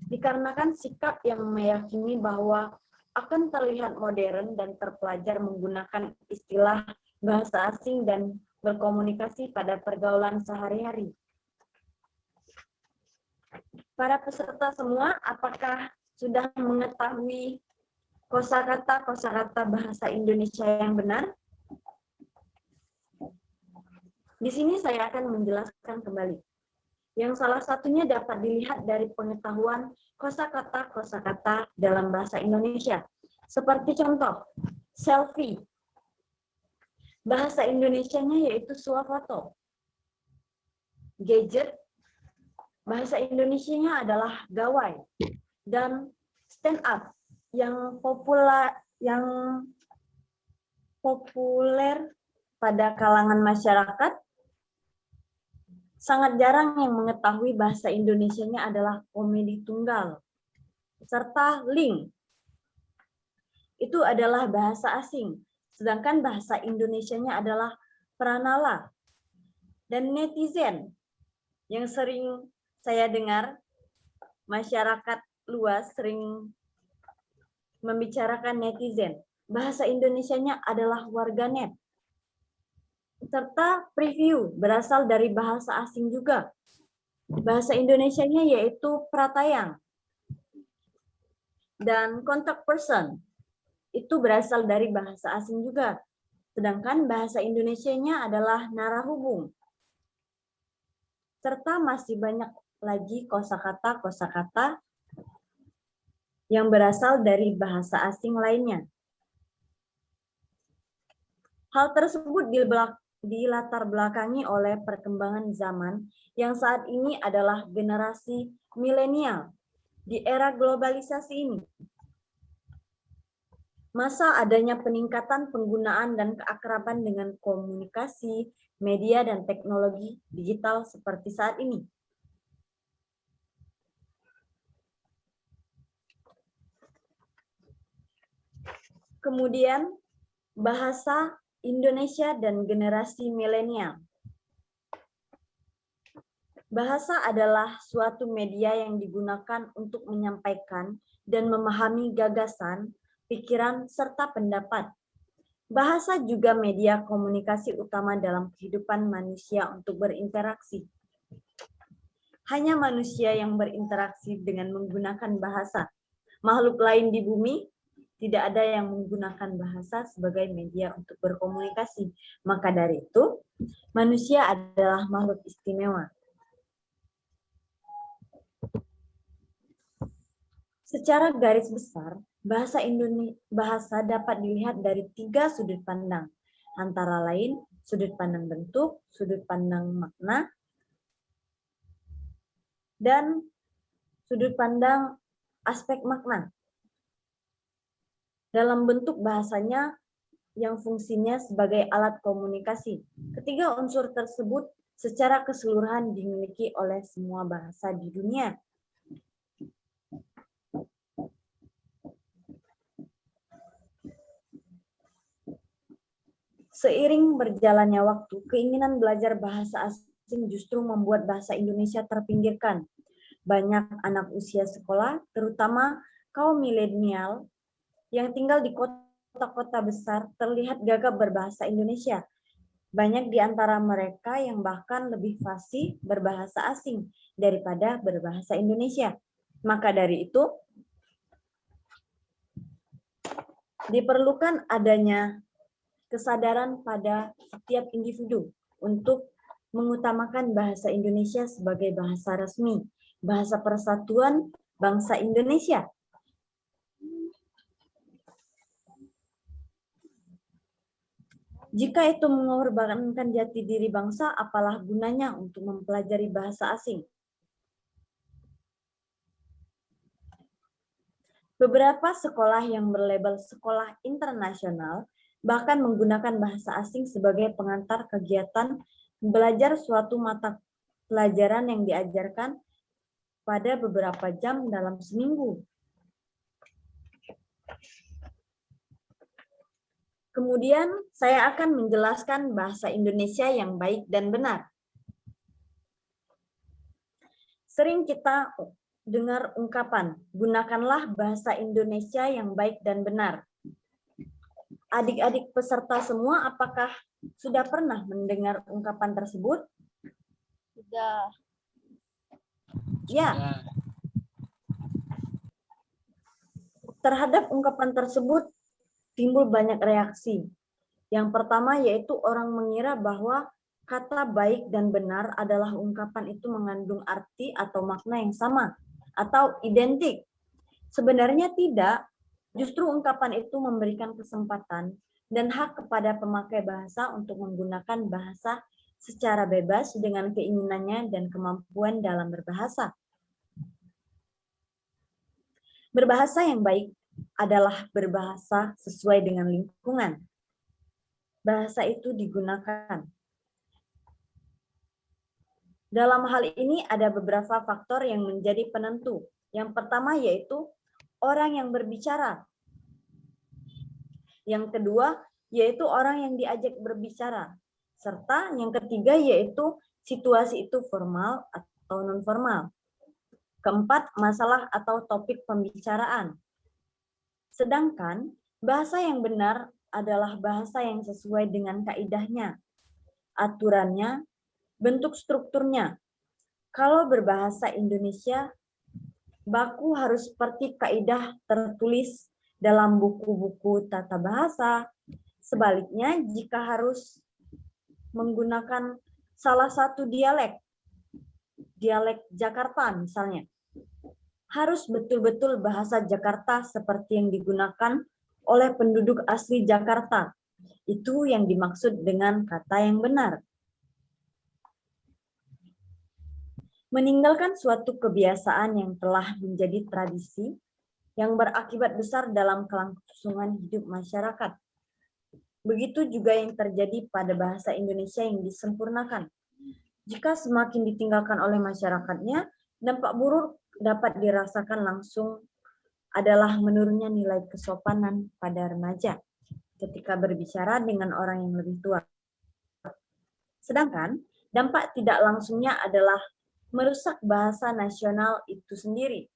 Speaker 7: dikarenakan sikap yang meyakini bahwa akan terlihat modern dan terpelajar menggunakan istilah bahasa asing dan berkomunikasi pada pergaulan sehari-hari. Para peserta semua, apakah sudah mengetahui kosakata bahasa Indonesia yang benar? Di sini saya akan menjelaskan kembali. Yang salah satunya dapat dilihat dari pengetahuan kosakata dalam bahasa Indonesia. Seperti contoh, selfie. Bahasa Indonesianya yaitu swafoto. Gadget, bahasa Indonesianya adalah gawai, dan stand up yang populer pada kalangan masyarakat. Sangat jarang yang mengetahui bahasa Indonesianya adalah komedi tunggal, serta link. Itu adalah bahasa asing, sedangkan bahasa Indonesianya adalah pranala. Dan netizen yang sering saya dengar masyarakat luas sering membicarakan netizen. Bahasa Indonesianya adalah warganet. Serta preview berasal dari bahasa asing juga. Bahasa Indonesianya yaitu pratayang. Dan contact person itu berasal dari bahasa asing juga. Sedangkan bahasa Indonesianya adalah narahubung. Serta masih banyak lagi kosakata yang berasal dari bahasa asing lainnya. Hal tersebut dilatar belakangi oleh perkembangan zaman yang saat ini adalah generasi milenial di era globalisasi ini. Masa adanya peningkatan penggunaan dan keakraban dengan komunikasi, media, dan teknologi digital seperti saat ini. Kemudian, bahasa Indonesia dan generasi milenial. Bahasa adalah suatu media yang digunakan untuk menyampaikan dan memahami gagasan, pikiran, serta pendapat. Bahasa juga media komunikasi utama dalam kehidupan manusia untuk berinteraksi. Hanya manusia yang berinteraksi dengan menggunakan bahasa. makhluk lain di bumi, tidak ada yang menggunakan bahasa sebagai media untuk berkomunikasi. Maka dari itu, manusia adalah makhluk istimewa. Secara garis besar, bahasa dapat dilihat dari 3 sudut pandang, antara lain sudut pandang bentuk, sudut pandang makna, dan sudut pandang aspek makna. Dalam bentuk bahasanya yang fungsinya sebagai alat komunikasi. Ketiga unsur tersebut secara keseluruhan dimiliki oleh semua bahasa di dunia. Seiring berjalannya waktu, keinginan belajar bahasa asing justru membuat bahasa Indonesia terpinggirkan. Banyak anak usia sekolah, terutama kaum milenial yang tinggal di kota-kota besar, terlihat gagap berbahasa Indonesia. Banyak di antara mereka yang bahkan lebih fasih berbahasa asing daripada berbahasa Indonesia. Maka dari itu, diperlukan adanya kesadaran pada setiap individu untuk mengutamakan bahasa Indonesia sebagai bahasa resmi, bahasa persatuan bangsa Indonesia. Jika itu mengorbankan jati diri bangsa, apalah gunanya untuk mempelajari bahasa asing? Beberapa sekolah yang berlabel sekolah internasional bahkan menggunakan bahasa asing sebagai pengantar kegiatan belajar suatu mata pelajaran yang diajarkan pada beberapa jam dalam seminggu. Kemudian saya akan menjelaskan bahasa Indonesia yang baik dan benar. Sering kita dengar ungkapan, gunakanlah bahasa Indonesia yang baik dan benar. Adik-adik peserta semua, apakah sudah pernah mendengar ungkapan tersebut?
Speaker 2: Sudah.
Speaker 7: Ya. Terhadap ungkapan tersebut timbul banyak reaksi. Yang pertama yaitu orang mengira bahwa kata baik dan benar adalah ungkapan itu mengandung arti atau makna yang sama atau identik. Sebenarnya tidak. Justru ungkapan itu memberikan kesempatan dan hak kepada pemakai bahasa untuk menggunakan bahasa secara bebas dengan keinginannya dan kemampuan dalam berbahasa. Berbahasa yang baik adalah berbahasa sesuai dengan lingkungan. Bahasa itu digunakan. Dalam hal ini ada beberapa faktor yang menjadi penentu. Yang pertama yaitu orang yang berbicara. Yang kedua yaitu orang yang diajak berbicara. Serta yang ketiga yaitu situasi itu formal atau non-formal. Keempat, masalah atau topik pembicaraan. Sedangkan bahasa yang benar adalah bahasa yang sesuai dengan kaidahnya, aturannya, bentuk strukturnya. Kalau berbahasa Indonesia, baku harus seperti kaidah tertulis dalam buku-buku tata bahasa. Sebaliknya, jika harus menggunakan salah satu dialek Jakarta misalnya, harus betul-betul bahasa Jakarta seperti yang digunakan oleh penduduk asli Jakarta. Itu yang dimaksud dengan kata yang benar. Meninggalkan suatu kebiasaan yang telah menjadi tradisi yang berakibat besar dalam kelangsungan hidup masyarakat. Begitu juga yang terjadi pada bahasa Indonesia yang disempurnakan. Jika semakin ditinggalkan oleh masyarakatnya, dampak buruk dapat dirasakan langsung adalah menurunnya nilai kesopanan pada remaja ketika berbicara dengan orang yang lebih tua. Sedangkan dampak tidak langsungnya adalah merusak bahasa nasional itu sendiri.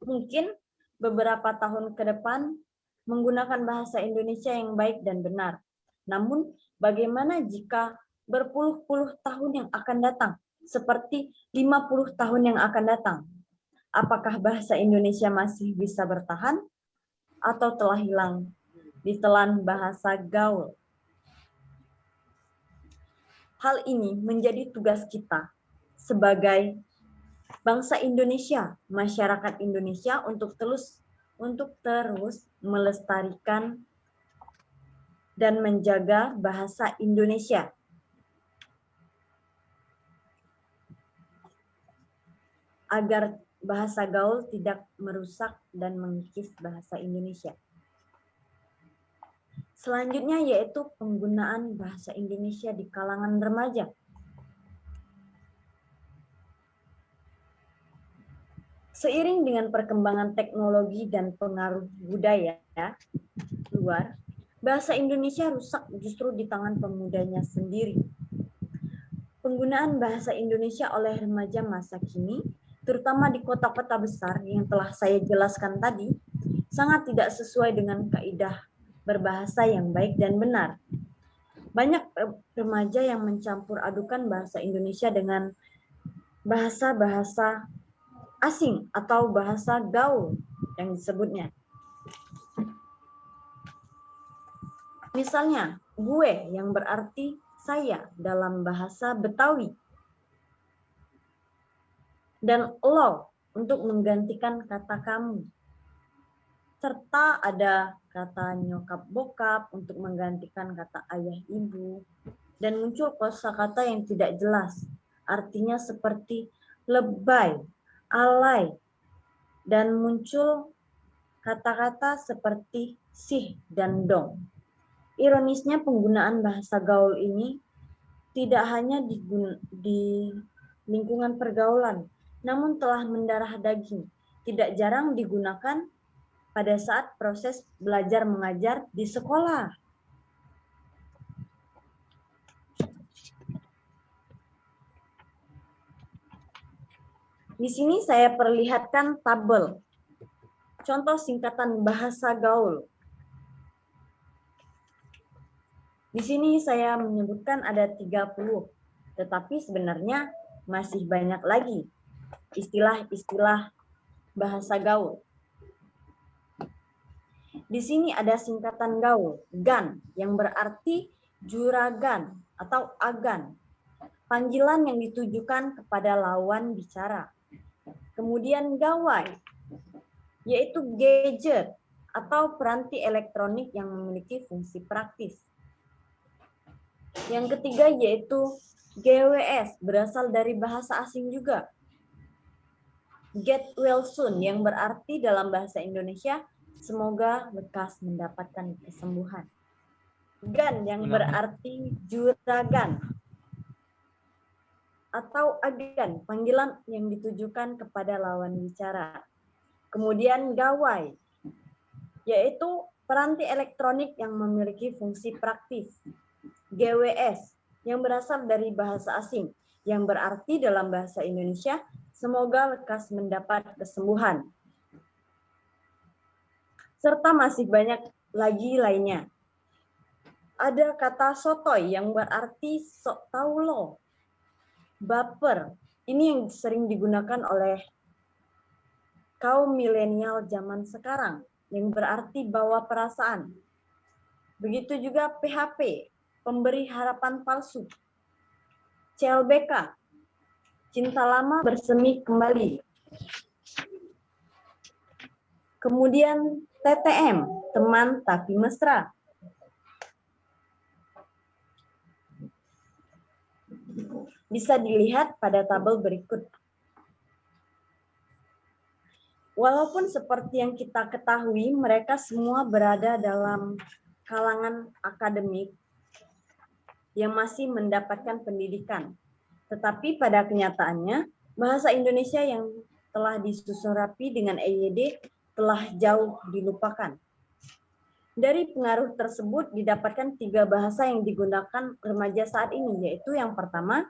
Speaker 7: Mungkin beberapa tahun ke depan menggunakan bahasa Indonesia yang baik dan benar. Namun bagaimana jika berpuluh-puluh tahun yang akan datang, seperti 50 tahun yang akan datang? Apakah bahasa Indonesia masih bisa bertahan atau telah hilang ditelan bahasa gaul? Hal ini menjadi tugas kita sebagai bangsa Indonesia, masyarakat Indonesia untuk terus melestarikan dan menjaga bahasa Indonesia. Agar bahasa gaul tidak merusak dan mengikis bahasa Indonesia. Selanjutnya yaitu penggunaan bahasa Indonesia di kalangan remaja. Seiring dengan perkembangan teknologi dan pengaruh budaya luar, bahasa Indonesia rusak justru di tangan pemudanya sendiri. Penggunaan bahasa Indonesia oleh remaja masa kini, terutama di kota-kota besar yang telah saya jelaskan tadi, sangat tidak sesuai dengan kaidah berbahasa yang baik dan benar. Banyak remaja yang mencampur adukan bahasa Indonesia dengan bahasa-bahasa asing atau bahasa gaul yang disebutnya. Misalnya, gue yang berarti saya dalam bahasa Betawi. Dan lo untuk menggantikan kata kamu. Serta ada kata nyokap bokap untuk menggantikan kata ayah ibu. Dan muncul kosakata yang tidak jelas. Artinya seperti lebay, alay. Dan muncul kata-kata seperti sih dan dong. Ironisnya penggunaan bahasa gaul ini tidak hanya di lingkungan pergaulan, namun telah mendarah daging. Tidak jarang digunakan pada saat proses belajar mengajar di sekolah. Di sini saya perlihatkan tabel. Contoh singkatan bahasa gaul. Di sini saya menyebutkan ada 30, tetapi sebenarnya masih banyak lagi istilah-istilah bahasa gaul. Di sini ada singkatan gaul, gan, yang berarti juragan atau agan. Panggilan yang ditujukan kepada lawan bicara. Kemudian gawai, yaitu gadget atau peranti elektronik yang memiliki fungsi praktis. Yang ketiga yaitu GWS, berasal dari bahasa asing juga. Get well soon, yang berarti dalam bahasa Indonesia, semoga lekas mendapatkan kesembuhan. Gan, yang berarti juragan. Atau agan, panggilan yang ditujukan kepada lawan bicara. Kemudian gawai, yaitu peranti elektronik yang memiliki fungsi praktis. GWS, yang berasal dari bahasa asing, yang berarti dalam bahasa Indonesia, semoga lekas mendapat kesembuhan. Serta masih banyak lagi lainnya. Ada kata sotoy yang berarti sok tahu lo. Baper, ini yang sering digunakan oleh kaum milenial zaman sekarang, yang berarti bawa perasaan. Begitu juga PHP, pemberi harapan palsu. CLBK, cinta lama bersemi kembali. Kemudian TTM, teman tapi mesra. Bisa dilihat pada tabel berikut. Walaupun seperti yang kita ketahui, mereka semua berada dalam kalangan akademik yang masih mendapatkan pendidikan. Tetapi pada kenyataannya, bahasa Indonesia yang telah disusun rapi dengan EYD telah jauh dilupakan. Dari pengaruh tersebut didapatkan 3 bahasa yang digunakan remaja saat ini, yaitu yang pertama,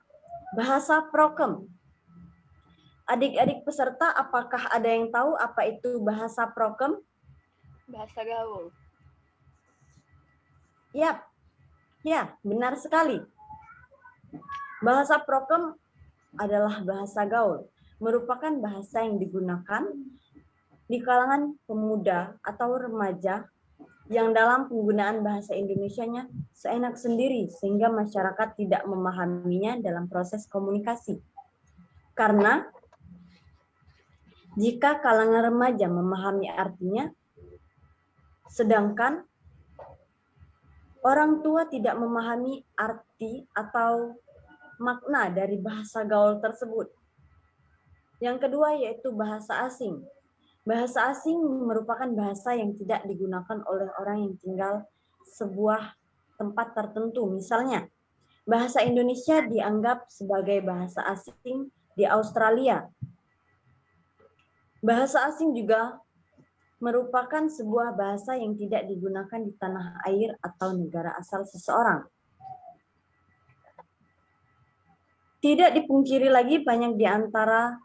Speaker 7: bahasa prokem. Adik-adik peserta, apakah ada yang tahu apa itu bahasa prokem?
Speaker 2: Bahasa gaul.
Speaker 7: Yap. Ya, benar sekali. Bahasa prokem adalah bahasa gaul. merupakan bahasa yang digunakan di kalangan pemuda atau remaja yang dalam penggunaan bahasa Indonesianya seenak sendiri sehingga masyarakat tidak memahaminya dalam proses komunikasi. Karena jika kalangan remaja memahami artinya, sedangkan orang tua tidak memahami arti atau makna dari bahasa gaul tersebut. Yang kedua yaitu bahasa asing. Bahasa asing merupakan bahasa yang tidak digunakan oleh orang yang tinggal sebuah tempat tertentu. Misalnya, bahasa Indonesia dianggap sebagai bahasa asing di Australia. Bahasa asing juga merupakan sebuah bahasa yang tidak digunakan di tanah air atau negara asal seseorang. Tidak dipungkiri lagi banyak di antara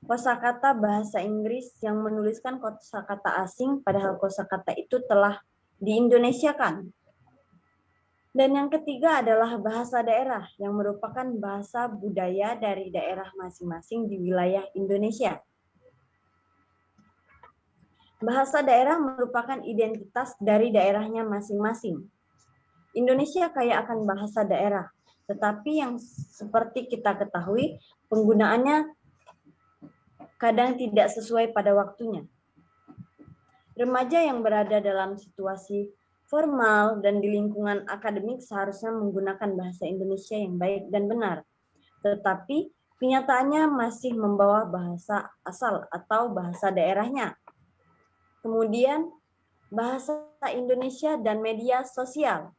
Speaker 7: kosakata bahasa Inggris yang menuliskan kosakata asing, padahal kosakata itu telah diindonesiakan. Dan yang ketiga adalah bahasa daerah yang merupakan bahasa budaya dari daerah masing-masing di wilayah Indonesia. Bahasa daerah merupakan identitas dari daerahnya masing-masing. Indonesia kaya akan bahasa daerah, tetapi yang seperti kita ketahui, penggunaannya kadang tidak sesuai pada waktunya. Remaja yang berada dalam situasi formal dan di lingkungan akademik seharusnya menggunakan bahasa Indonesia yang baik dan benar. Tetapi kenyataannya masih membawa bahasa asal atau bahasa daerahnya. Kemudian bahasa Indonesia dan media sosial.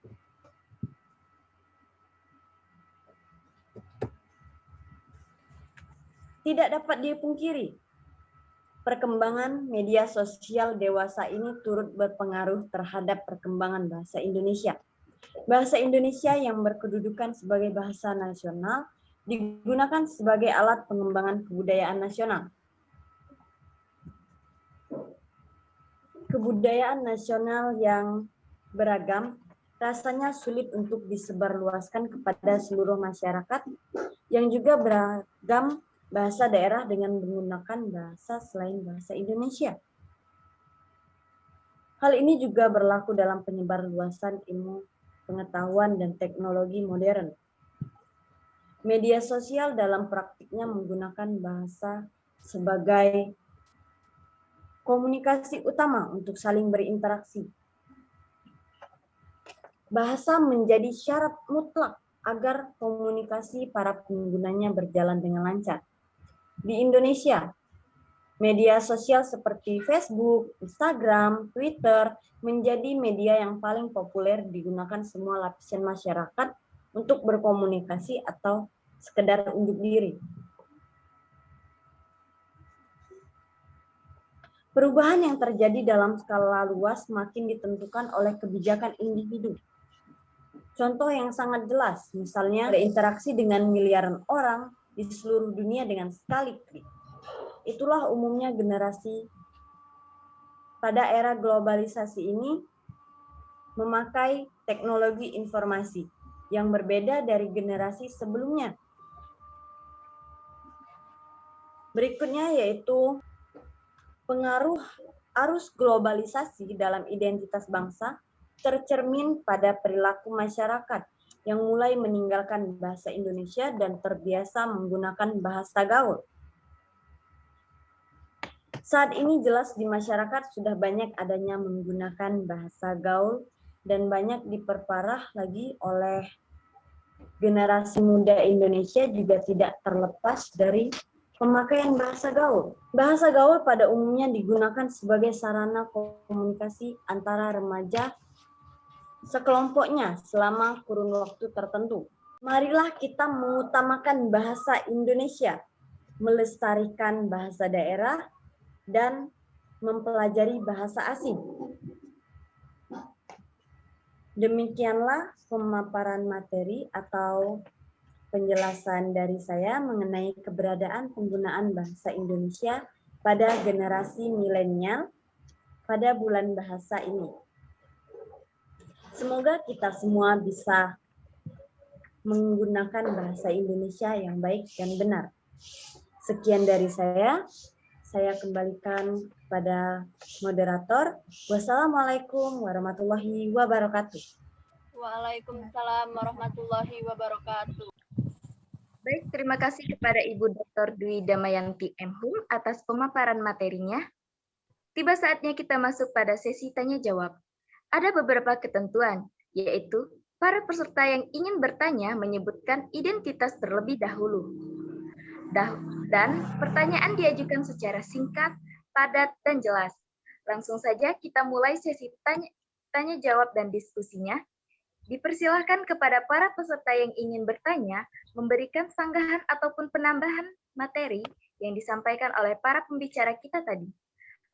Speaker 7: Tidak dapat dipungkiri, perkembangan media sosial dewasa ini turut berpengaruh terhadap perkembangan bahasa Indonesia. Bahasa Indonesia yang berkedudukan sebagai bahasa nasional digunakan sebagai alat pengembangan kebudayaan nasional. Kebudayaan nasional yang beragam rasanya sulit untuk disebarluaskan kepada seluruh masyarakat yang juga beragam bahasa daerah dengan menggunakan bahasa selain bahasa Indonesia. Hal ini juga berlaku dalam penyebarluasan ilmu pengetahuan dan teknologi modern. Media sosial dalam praktiknya menggunakan bahasa sebagai komunikasi utama untuk saling berinteraksi. Bahasa menjadi syarat mutlak agar komunikasi para penggunanya berjalan dengan lancar. Di Indonesia, media sosial seperti Facebook, Instagram, Twitter menjadi media yang paling populer digunakan semua lapisan masyarakat untuk berkomunikasi atau sekedar unjuk diri. Perubahan yang terjadi dalam skala luas makin ditentukan oleh kebijakan individu. Contoh yang sangat jelas, misalnya berinteraksi dengan miliaran orang di seluruh dunia dengan sekali klik. Itulah umumnya generasi pada era globalisasi ini memakai teknologi informasi yang berbeda dari generasi sebelumnya. Berikutnya yaitu pengaruh arus globalisasi dalam identitas bangsa tercermin pada perilaku masyarakat yang mulai meninggalkan bahasa Indonesia dan terbiasa menggunakan bahasa gaul. Saat ini jelas di masyarakat sudah banyak adanya menggunakan bahasa gaul dan banyak diperparah lagi oleh generasi muda Indonesia juga tidak terlepas dari pemakaian bahasa gaul. Bahasa gaul pada umumnya digunakan sebagai sarana komunikasi antara remaja sekelompoknya selama kurun waktu tertentu. Marilah kita mengutamakan bahasa Indonesia, melestarikan bahasa daerah, dan mempelajari bahasa asing. Demikianlah pemaparan materi atau penjelasan dari saya mengenai keberadaan penggunaan bahasa Indonesia pada generasi milenial pada bulan bahasa ini. Semoga kita semua bisa menggunakan bahasa Indonesia yang baik dan benar. Sekian dari saya kembalikan kepada moderator. Wassalamualaikum warahmatullahi wabarakatuh.
Speaker 2: Waalaikumsalam warahmatullahi wabarakatuh.
Speaker 4: Baik, terima kasih kepada Ibu Dr. Dwi Damayanti M.Hum atas pemaparan materinya. Tiba saatnya kita masuk pada sesi tanya-jawab. Ada beberapa ketentuan, yaitu para peserta yang ingin bertanya menyebutkan identitas terlebih dahulu. Dan pertanyaan diajukan secara singkat, padat, dan jelas. Langsung saja kita mulai sesi tanya-jawab dan diskusinya. Dipersilahkan kepada para peserta yang ingin bertanya memberikan sanggahan ataupun penambahan materi yang disampaikan oleh para pembicara kita tadi.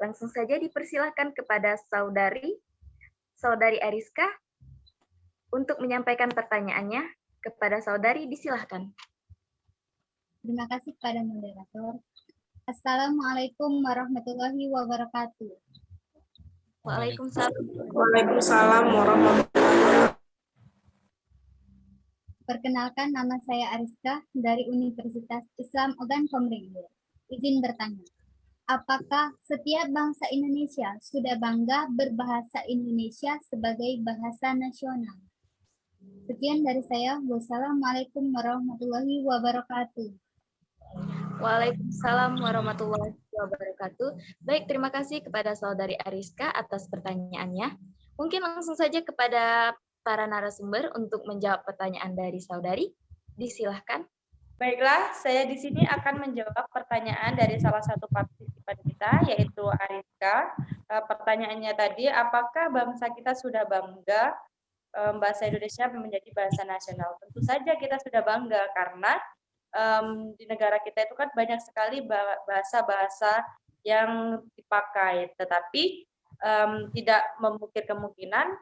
Speaker 4: Langsung saja dipersilahkan kepada Saudari Ariska untuk menyampaikan pertanyaannya. Kepada Saudari, disilahkan.
Speaker 8: Terima kasih kepada moderator. Assalamualaikum warahmatullahi wabarakatuh.
Speaker 4: Waalaikumsalam.
Speaker 3: Waalaikumsalam warahmatullahi wabarakatuh.
Speaker 8: Perkenalkan, nama saya Ariska dari Universitas Islam Ogan Komering. Izin bertanya, apakah setiap bangsa Indonesia sudah bangga berbahasa Indonesia sebagai bahasa nasional? Sekian dari saya. Wassalamualaikum warahmatullahi wabarakatuh.
Speaker 4: Waalaikumsalam warahmatullahi wabarakatuh. Baik, terima kasih kepada Saudari Ariska atas pertanyaannya. Mungkin langsung saja kepada para narasumber untuk menjawab pertanyaan dari Saudari. Disilahkan.
Speaker 5: Baiklah, saya di sini akan menjawab pertanyaan dari salah satu partisipan kita, yaitu Ariska. Pertanyaannya tadi, apakah bangsa kita sudah bangga bahasa Indonesia menjadi bahasa nasional? Tentu saja kita sudah bangga, karena di negara kita itu kan banyak sekali bahasa-bahasa yang dipakai, tetapi tidak memungkir kemungkinan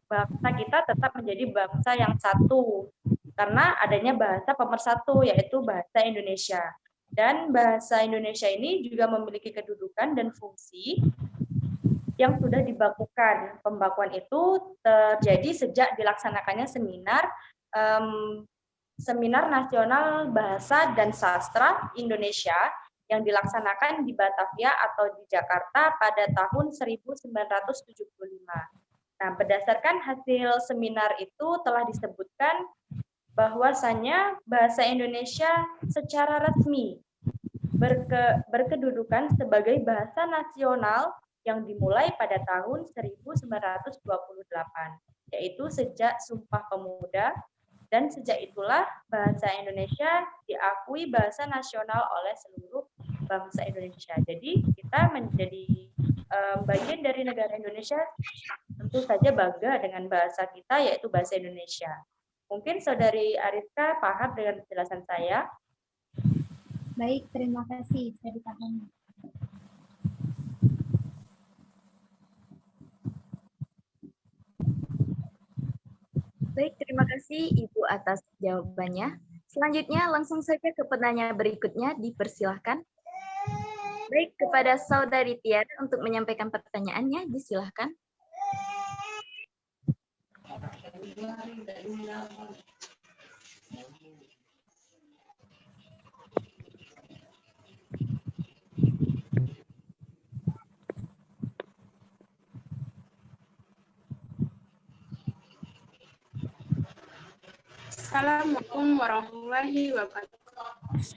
Speaker 5: bangsa kita tetap menjadi bangsa yang satu, karena adanya bahasa pemersatu, yaitu bahasa Indonesia. Dan bahasa Indonesia ini juga memiliki kedudukan dan fungsi yang sudah dibakukan. Pembakuan itu terjadi sejak dilaksanakannya Seminar Nasional Bahasa dan Sastra Indonesia yang dilaksanakan di Batavia atau di Jakarta pada tahun 1975. Nah, berdasarkan hasil seminar itu telah disebutkan bahwasannya bahasa Indonesia secara resmi berkedudukan sebagai bahasa nasional yang dimulai pada tahun 1928, yaitu sejak Sumpah Pemuda. Dan sejak itulah bahasa Indonesia diakui bahasa nasional oleh seluruh bangsa Indonesia. Jadi kita menjadi bagian dari negara Indonesia, tentu saja bangga dengan bahasa kita, yaitu bahasa Indonesia. Mungkin Saudari Ariska paham dengan penjelasan saya.
Speaker 8: Baik, terima kasih. Saya dipahami.
Speaker 4: Baik, terima kasih Ibu atas jawabannya. Selanjutnya langsung saja ke penanya berikutnya, dipersilahkan. Baik, kepada Saudari Tiara untuk menyampaikan pertanyaannya, disilahkan.
Speaker 9: Assalamualaikum warahmatullahi wabarakatuh.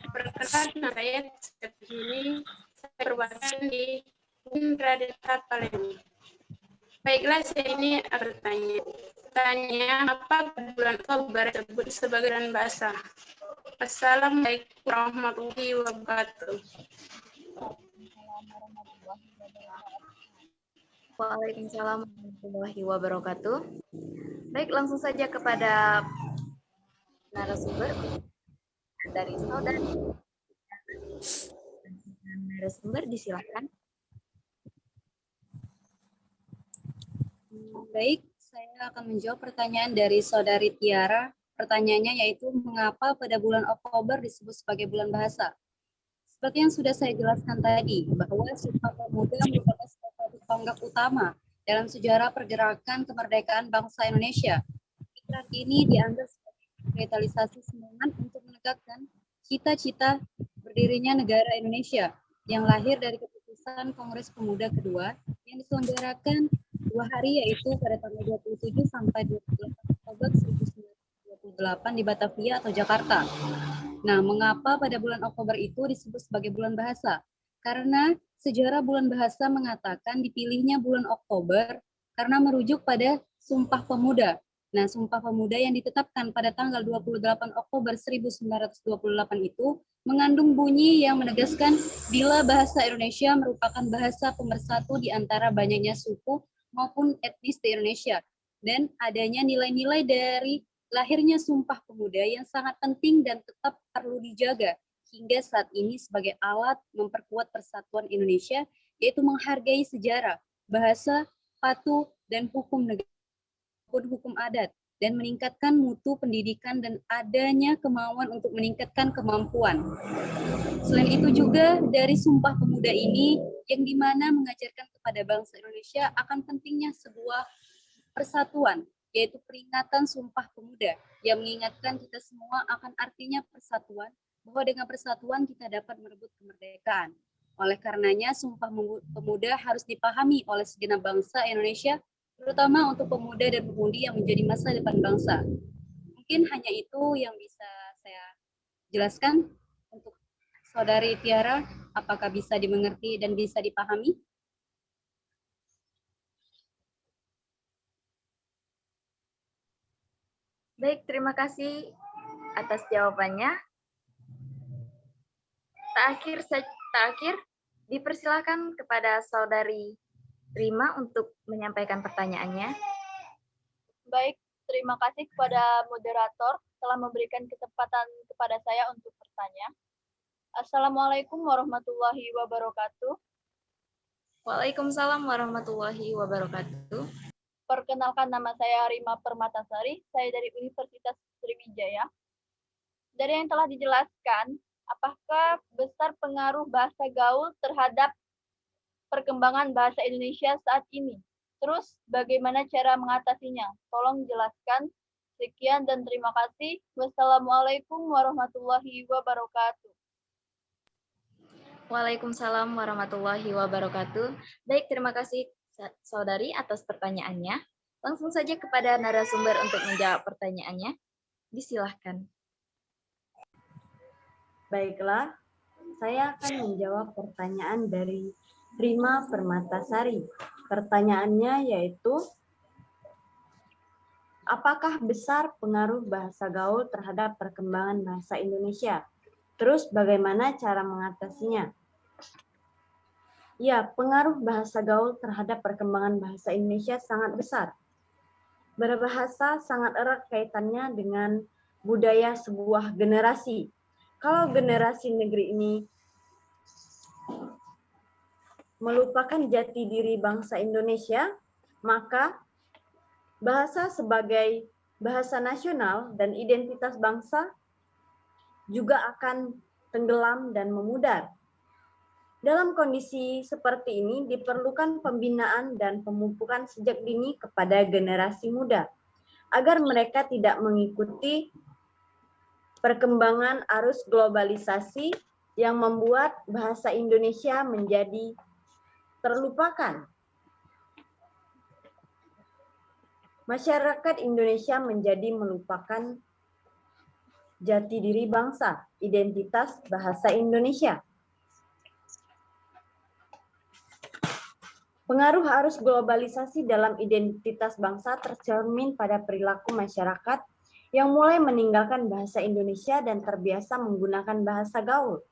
Speaker 9: Perkenalkan, nama saya Septini, saya berwakil di Radita Palembang. Baiklah, saya ini bertanya, apa bulan Oktober disebut sebagai bulan bahasa? Assalamualaikum warahmatullahi wabarakatuh.
Speaker 4: Waalaikumsalam warahmatullahi wabarakatuh. Baik, langsung saja kepada narasumber dari Saudari. Narasumber, disilakan.
Speaker 6: Baik, saya akan menjawab pertanyaan dari Saudari Tiara. Pertanyaannya yaitu, mengapa pada bulan Oktober disebut sebagai bulan bahasa? Seperti yang sudah saya jelaskan tadi, bahwa Sumpah Pemuda merupakan satu tonggak utama dalam sejarah pergerakan kemerdekaan bangsa Indonesia. Pikiran ini dianggap sebagai revitalisasi semangat untuk menegakkan cita-cita berdirinya negara Indonesia yang lahir dari keputusan Kongres Pemuda kedua yang diselenggarakan 2 hari, yaitu pada tanggal 27 sampai 28 Oktober 1928 di Batavia atau Jakarta. Nah, mengapa pada bulan Oktober itu disebut sebagai bulan bahasa? Karena sejarah bulan bahasa mengatakan dipilihnya bulan Oktober karena merujuk pada Sumpah Pemuda. Nah, Sumpah Pemuda yang ditetapkan pada tanggal 28 Oktober 1928 itu mengandung bunyi yang menegaskan bila bahasa Indonesia merupakan bahasa pemersatu di antara banyaknya suku maupun etnis di Indonesia, dan adanya nilai-nilai dari lahirnya Sumpah Pemuda yang sangat penting dan tetap perlu dijaga hingga saat ini sebagai alat memperkuat persatuan Indonesia, yaitu menghargai sejarah, bahasa, patuh, dan hukum negara, hukum adat, dan meningkatkan mutu pendidikan dan adanya kemauan untuk meningkatkan kemampuan. Selain itu juga dari Sumpah Pemuda ini yang dimana mengajarkan kepada bangsa Indonesia akan pentingnya sebuah persatuan, yaitu peringatan Sumpah Pemuda yang mengingatkan kita semua akan artinya persatuan, bahwa dengan persatuan kita dapat merebut kemerdekaan. Oleh karenanya Sumpah Pemuda harus dipahami oleh segenap bangsa Indonesia, terutama untuk pemuda dan pemudi yang menjadi masa depan bangsa. Mungkin hanya itu yang bisa saya jelaskan. Untuk Saudari Tiara, apakah bisa dimengerti dan bisa dipahami?
Speaker 4: Baik, terima kasih atas jawabannya. Terakhir, dipersilakan kepada Saudari Rima untuk menyampaikan pertanyaannya.
Speaker 2: Baik, terima kasih kepada moderator telah memberikan kesempatan kepada saya untuk bertanya. Assalamualaikum warahmatullahi wabarakatuh.
Speaker 4: Waalaikumsalam warahmatullahi wabarakatuh.
Speaker 2: Perkenalkan, nama saya Rima Permatasari, saya dari Universitas Sriwijaya. Dari yang telah dijelaskan, apakah besar pengaruh bahasa gaul terhadap perkembangan bahasa Indonesia saat ini? Terus bagaimana cara mengatasinya? Tolong jelaskan. Sekian dan terima kasih. Wassalamualaikum warahmatullahi wabarakatuh.
Speaker 4: Waalaikumsalam warahmatullahi wabarakatuh. Baik, terima kasih Saudari atas pertanyaannya. Langsung saja kepada narasumber untuk menjawab pertanyaannya. Disilahkan.
Speaker 7: Baiklah, saya akan menjawab pertanyaan dari Rima Permatasari. Pertanyaannya yaitu, apakah besar pengaruh bahasa gaul terhadap perkembangan bahasa Indonesia? Terus bagaimana cara mengatasinya? Ya, pengaruh bahasa gaul terhadap perkembangan bahasa Indonesia sangat besar. Berbahasa sangat erat kaitannya dengan budaya sebuah generasi. Kalau generasi negeri ini melupakan jati diri bangsa Indonesia, maka bahasa sebagai bahasa nasional dan identitas bangsa juga akan tenggelam dan memudar. Dalam kondisi seperti ini diperlukan pembinaan dan pemupukan sejak dini kepada generasi muda, agar mereka tidak mengikuti perkembangan arus globalisasi yang membuat bahasa Indonesia menjadi terlupakan. Masyarakat Indonesia menjadi melupakan jati diri bangsa, identitas bahasa Indonesia. Pengaruh arus globalisasi dalam identitas bangsa tercermin pada perilaku masyarakat yang mulai meninggalkan bahasa Indonesia dan terbiasa menggunakan bahasa gaul.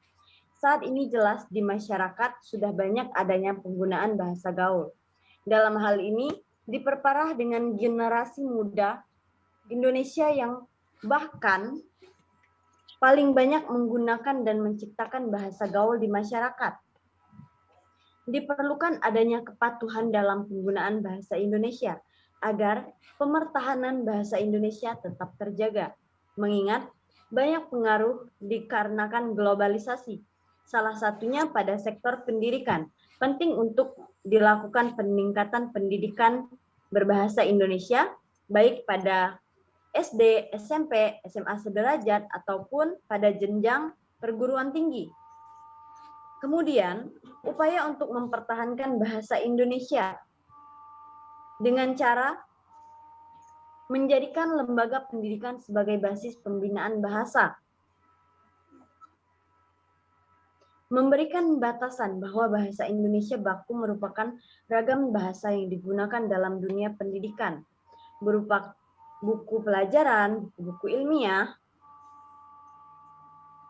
Speaker 7: Saat ini jelas di masyarakat sudah banyak adanya penggunaan bahasa gaul. Dalam hal ini diperparah dengan generasi muda Indonesia yang bahkan paling banyak menggunakan dan menciptakan bahasa gaul di masyarakat. Diperlukan adanya kepatuhan dalam penggunaan bahasa Indonesia agar pemertahanan bahasa Indonesia tetap terjaga. Mengingat banyak pengaruh dikarenakan globalisasi, salah satunya pada sektor pendidikan. Penting untuk dilakukan peningkatan pendidikan berbahasa Indonesia, baik pada SD, SMP, SMA sederajat, ataupun pada jenjang perguruan tinggi. Kemudian, upaya untuk mempertahankan bahasa Indonesia dengan cara menjadikan lembaga pendidikan sebagai basis pembinaan bahasa. Memberikan batasan bahwa bahasa Indonesia baku merupakan ragam bahasa yang digunakan dalam dunia pendidikan, berupa buku pelajaran, buku ilmiah,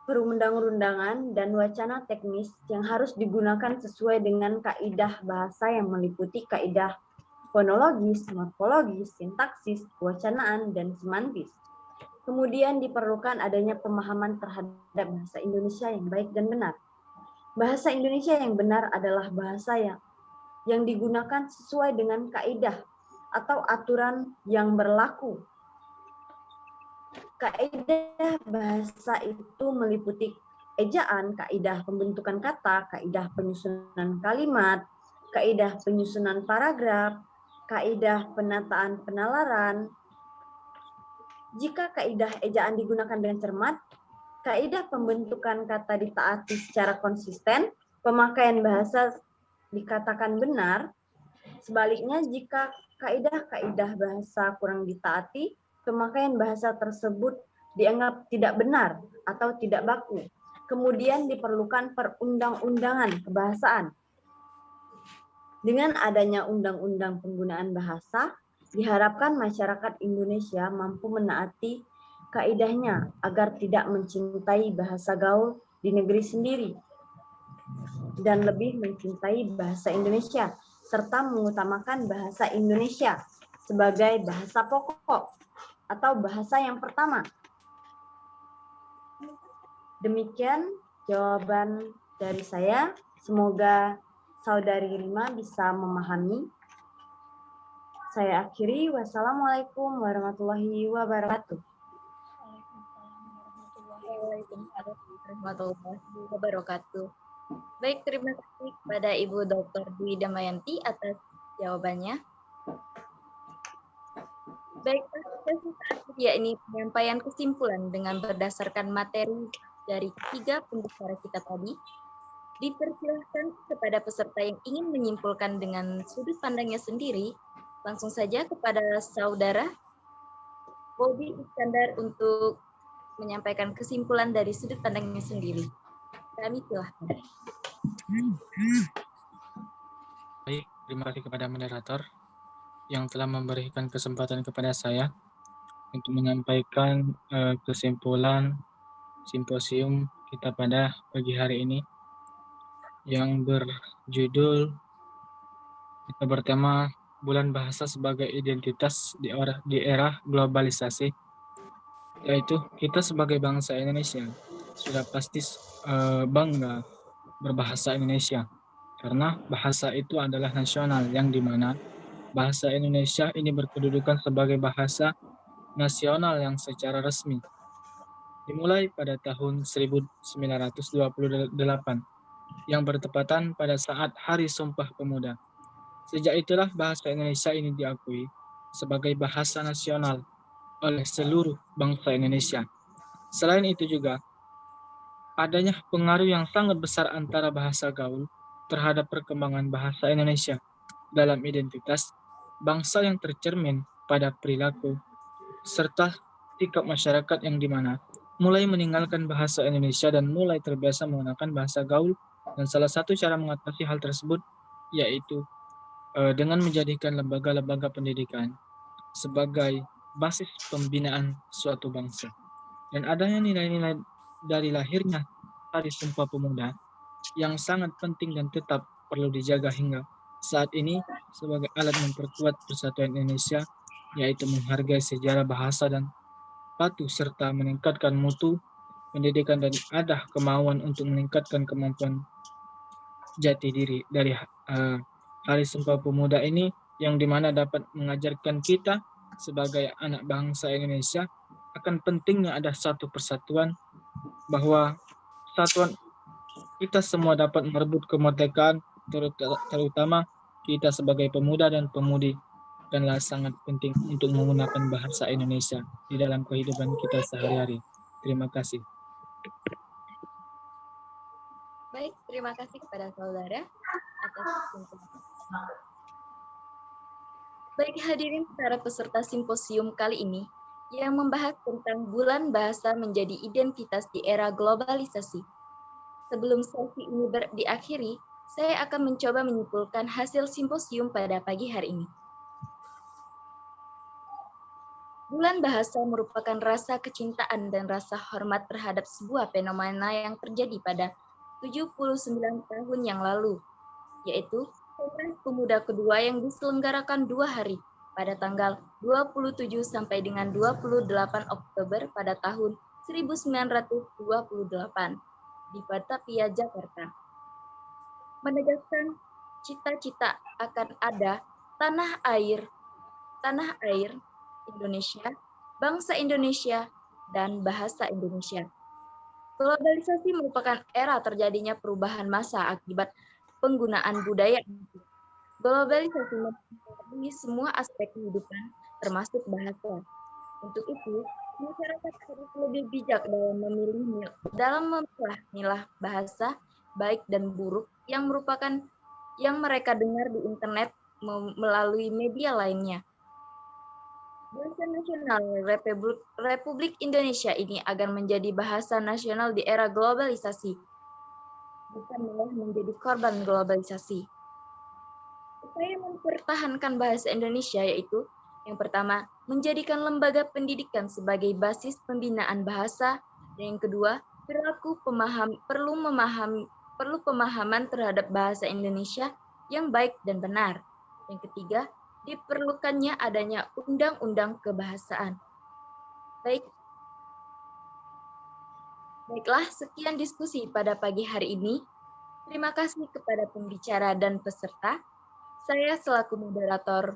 Speaker 7: perundang-undangan, dan wacana teknis yang harus digunakan sesuai dengan kaidah bahasa yang meliputi kaidah fonologis, morfologis, sintaksis, kewacanaan, dan semantis. Kemudian diperlukan adanya pemahaman terhadap bahasa Indonesia yang baik dan benar. Bahasa Indonesia yang benar adalah bahasa yang digunakan sesuai dengan kaidah atau aturan yang berlaku. Kaidah bahasa itu meliputi ejaan, kaidah pembentukan kata, kaidah penyusunan kalimat, kaidah penyusunan paragraf, kaidah penataan penalaran. Jika kaidah ejaan digunakan dengan cermat, kaidah pembentukan kata ditaati secara konsisten, pemakaian bahasa dikatakan benar. Sebaliknya, jika kaidah-kaidah bahasa kurang ditaati, pemakaian bahasa tersebut dianggap tidak benar atau tidak baku. Kemudian diperlukan perundang-undangan kebahasaan. Dengan adanya undang-undang penggunaan bahasa, diharapkan masyarakat Indonesia mampu menaati kaidahnya agar tidak mencintai bahasa gaul di negeri sendiri dan lebih mencintai bahasa Indonesia serta mengutamakan bahasa Indonesia sebagai bahasa pokok atau bahasa yang pertama. Demikian jawaban dari saya. Semoga Saudari Rima bisa memahami. Saya akhiri. Wassalamualaikum warahmatullahi wabarakatuh.
Speaker 4: Waalaikumsalam warahmatullahi wabarakatuh. Baik, terima kasih kepada Ibu Dr. Dwi Damayanti atas jawabannya. Baik, sesi terakhir yakni penyampaian kesimpulan dengan berdasarkan materi dari 3 pembicara kita tadi. Dipersilahkan kepada peserta yang ingin menyimpulkan dengan sudut pandangnya sendiri, langsung saja kepada Saudara Bobi Iskandar untuk menyampaikan kesimpulan dari sudut pandangnya sendiri. Kami silahkan.
Speaker 10: Baik, terima kasih kepada moderator yang telah memberikan kesempatan kepada saya untuk menyampaikan kesimpulan simposium kita pada pagi hari ini yang berjudul kita bertema Bulan Bahasa sebagai Identitas di era Globalisasi, yaitu kita sebagai bangsa Indonesia sudah pasti bangga berbahasa Indonesia karena bahasa itu adalah nasional, yang dimana bahasa Indonesia ini berkedudukan sebagai bahasa nasional yang secara resmi dimulai pada tahun 1928 yang bertepatan pada saat Hari Sumpah Pemuda. Sejak itulah bahasa Indonesia ini diakui sebagai bahasa nasional oleh seluruh bangsa Indonesia. Selain itu juga, adanya pengaruh yang sangat besar antara bahasa gaul terhadap perkembangan bahasa Indonesia dalam identitas bangsa yang tercermin pada perilaku serta sikap masyarakat yang dimana mulai meninggalkan bahasa Indonesia dan mulai terbiasa menggunakan bahasa gaul. Dan salah satu cara mengatasi hal tersebut yaitu dengan menjadikan lembaga-lembaga pendidikan sebagai basis pembinaan suatu bangsa. Dan adanya nilai-nilai dari lahirnya Hari Sumpah Pemuda yang sangat penting dan tetap perlu dijaga hingga saat ini sebagai alat memperkuat persatuan Indonesia, yaitu menghargai sejarah bahasa dan patuh serta meningkatkan mutu pendidikan dan ada kemauan untuk meningkatkan kemampuan jati diri. Dari Hari Sumpah Pemuda ini yang dimana dapat mengajarkan kita sebagai anak bangsa Indonesia akan pentingnya ada satu persatuan, bahwa persatuan kita semua dapat merebut kemerdekaan, terutama kita sebagai pemuda dan pemudi, danlah sangat penting untuk menggunakan bahasa Indonesia di dalam kehidupan kita sehari-hari. Terima kasih.
Speaker 4: Baik, terima kasih kepada saudara atas penjelasan. Baik hadirin para peserta simposium kali ini yang membahas tentang bulan bahasa menjadi identitas di era globalisasi. Sebelum sesi ini diakhiri, saya akan mencoba menyimpulkan hasil simposium pada pagi hari ini. Bulan bahasa merupakan rasa kecintaan dan rasa hormat terhadap sebuah fenomena yang terjadi pada 79 tahun yang lalu, yaitu Kongres Pemuda kedua yang diselenggarakan 2 hari, pada tanggal 27 sampai dengan 28 Oktober pada tahun 1928 di Batavia, Jakarta. Menegaskan cita-cita akan ada tanah air Indonesia, bangsa Indonesia, dan bahasa Indonesia. Globalisasi merupakan era terjadinya perubahan massa akibat penggunaan budaya. Globalisasi mempengaruhi semua aspek kehidupan, termasuk bahasa. Untuk itu, masyarakat harus lebih bijak dalam memilah bahasa baik dan buruk yang mereka dengar di internet melalui media lainnya. Bahasa nasional Republik Indonesia ini agar menjadi bahasa nasional di era globalisasi, bukan malah menjadi korban globalisasi. Upaya mempertahankan bahasa Indonesia yaitu yang pertama, menjadikan lembaga pendidikan sebagai basis pembinaan bahasa, dan yang kedua, perlu pemahaman terhadap bahasa Indonesia yang baik dan benar. Yang ketiga, diperlukannya adanya undang-undang kebahasaan. Baiklah, sekian diskusi pada pagi hari ini. Terima kasih kepada pembicara dan peserta. Saya selaku moderator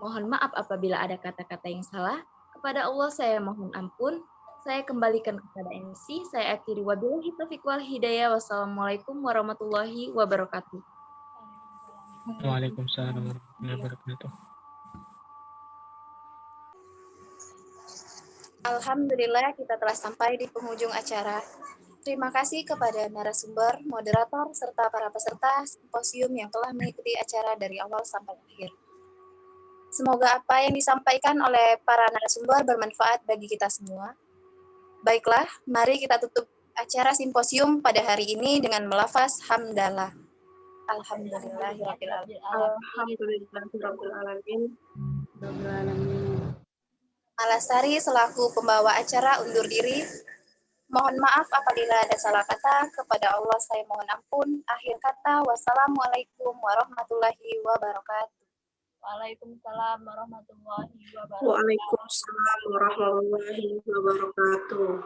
Speaker 4: mohon maaf apabila ada kata-kata yang salah. Kepada Allah saya mohon ampun. Saya kembalikan kepada MC. Saya akhiri wabillahi taufiq wal hidayah. Wassalamualaikum warahmatullahi wabarakatuh.
Speaker 10: Waalaikumsalam warahmatullahi wabarakatuh.
Speaker 1: Alhamdulillah kita telah sampai di penghujung acara. Terima kasih kepada narasumber, moderator, serta para peserta simposium yang telah mengikuti acara dari awal sampai akhir. Semoga apa yang disampaikan oleh para narasumber bermanfaat bagi kita semua. Baiklah, mari kita tutup acara simposium pada hari ini dengan melafaz hamdalah. Alhamdulillahirabbil alamin. Malasari selaku pembawa acara undur diri. Mohon maaf apabila ada salah kata. Kepada Allah saya mohon ampun. Akhir kata, wassalamualaikum warahmatullahi wabarakatuh.
Speaker 2: Waalaikumsalam warahmatullahi wabarakatuh.
Speaker 3: Waalaikumsalam warahmatullahi wabarakatuh.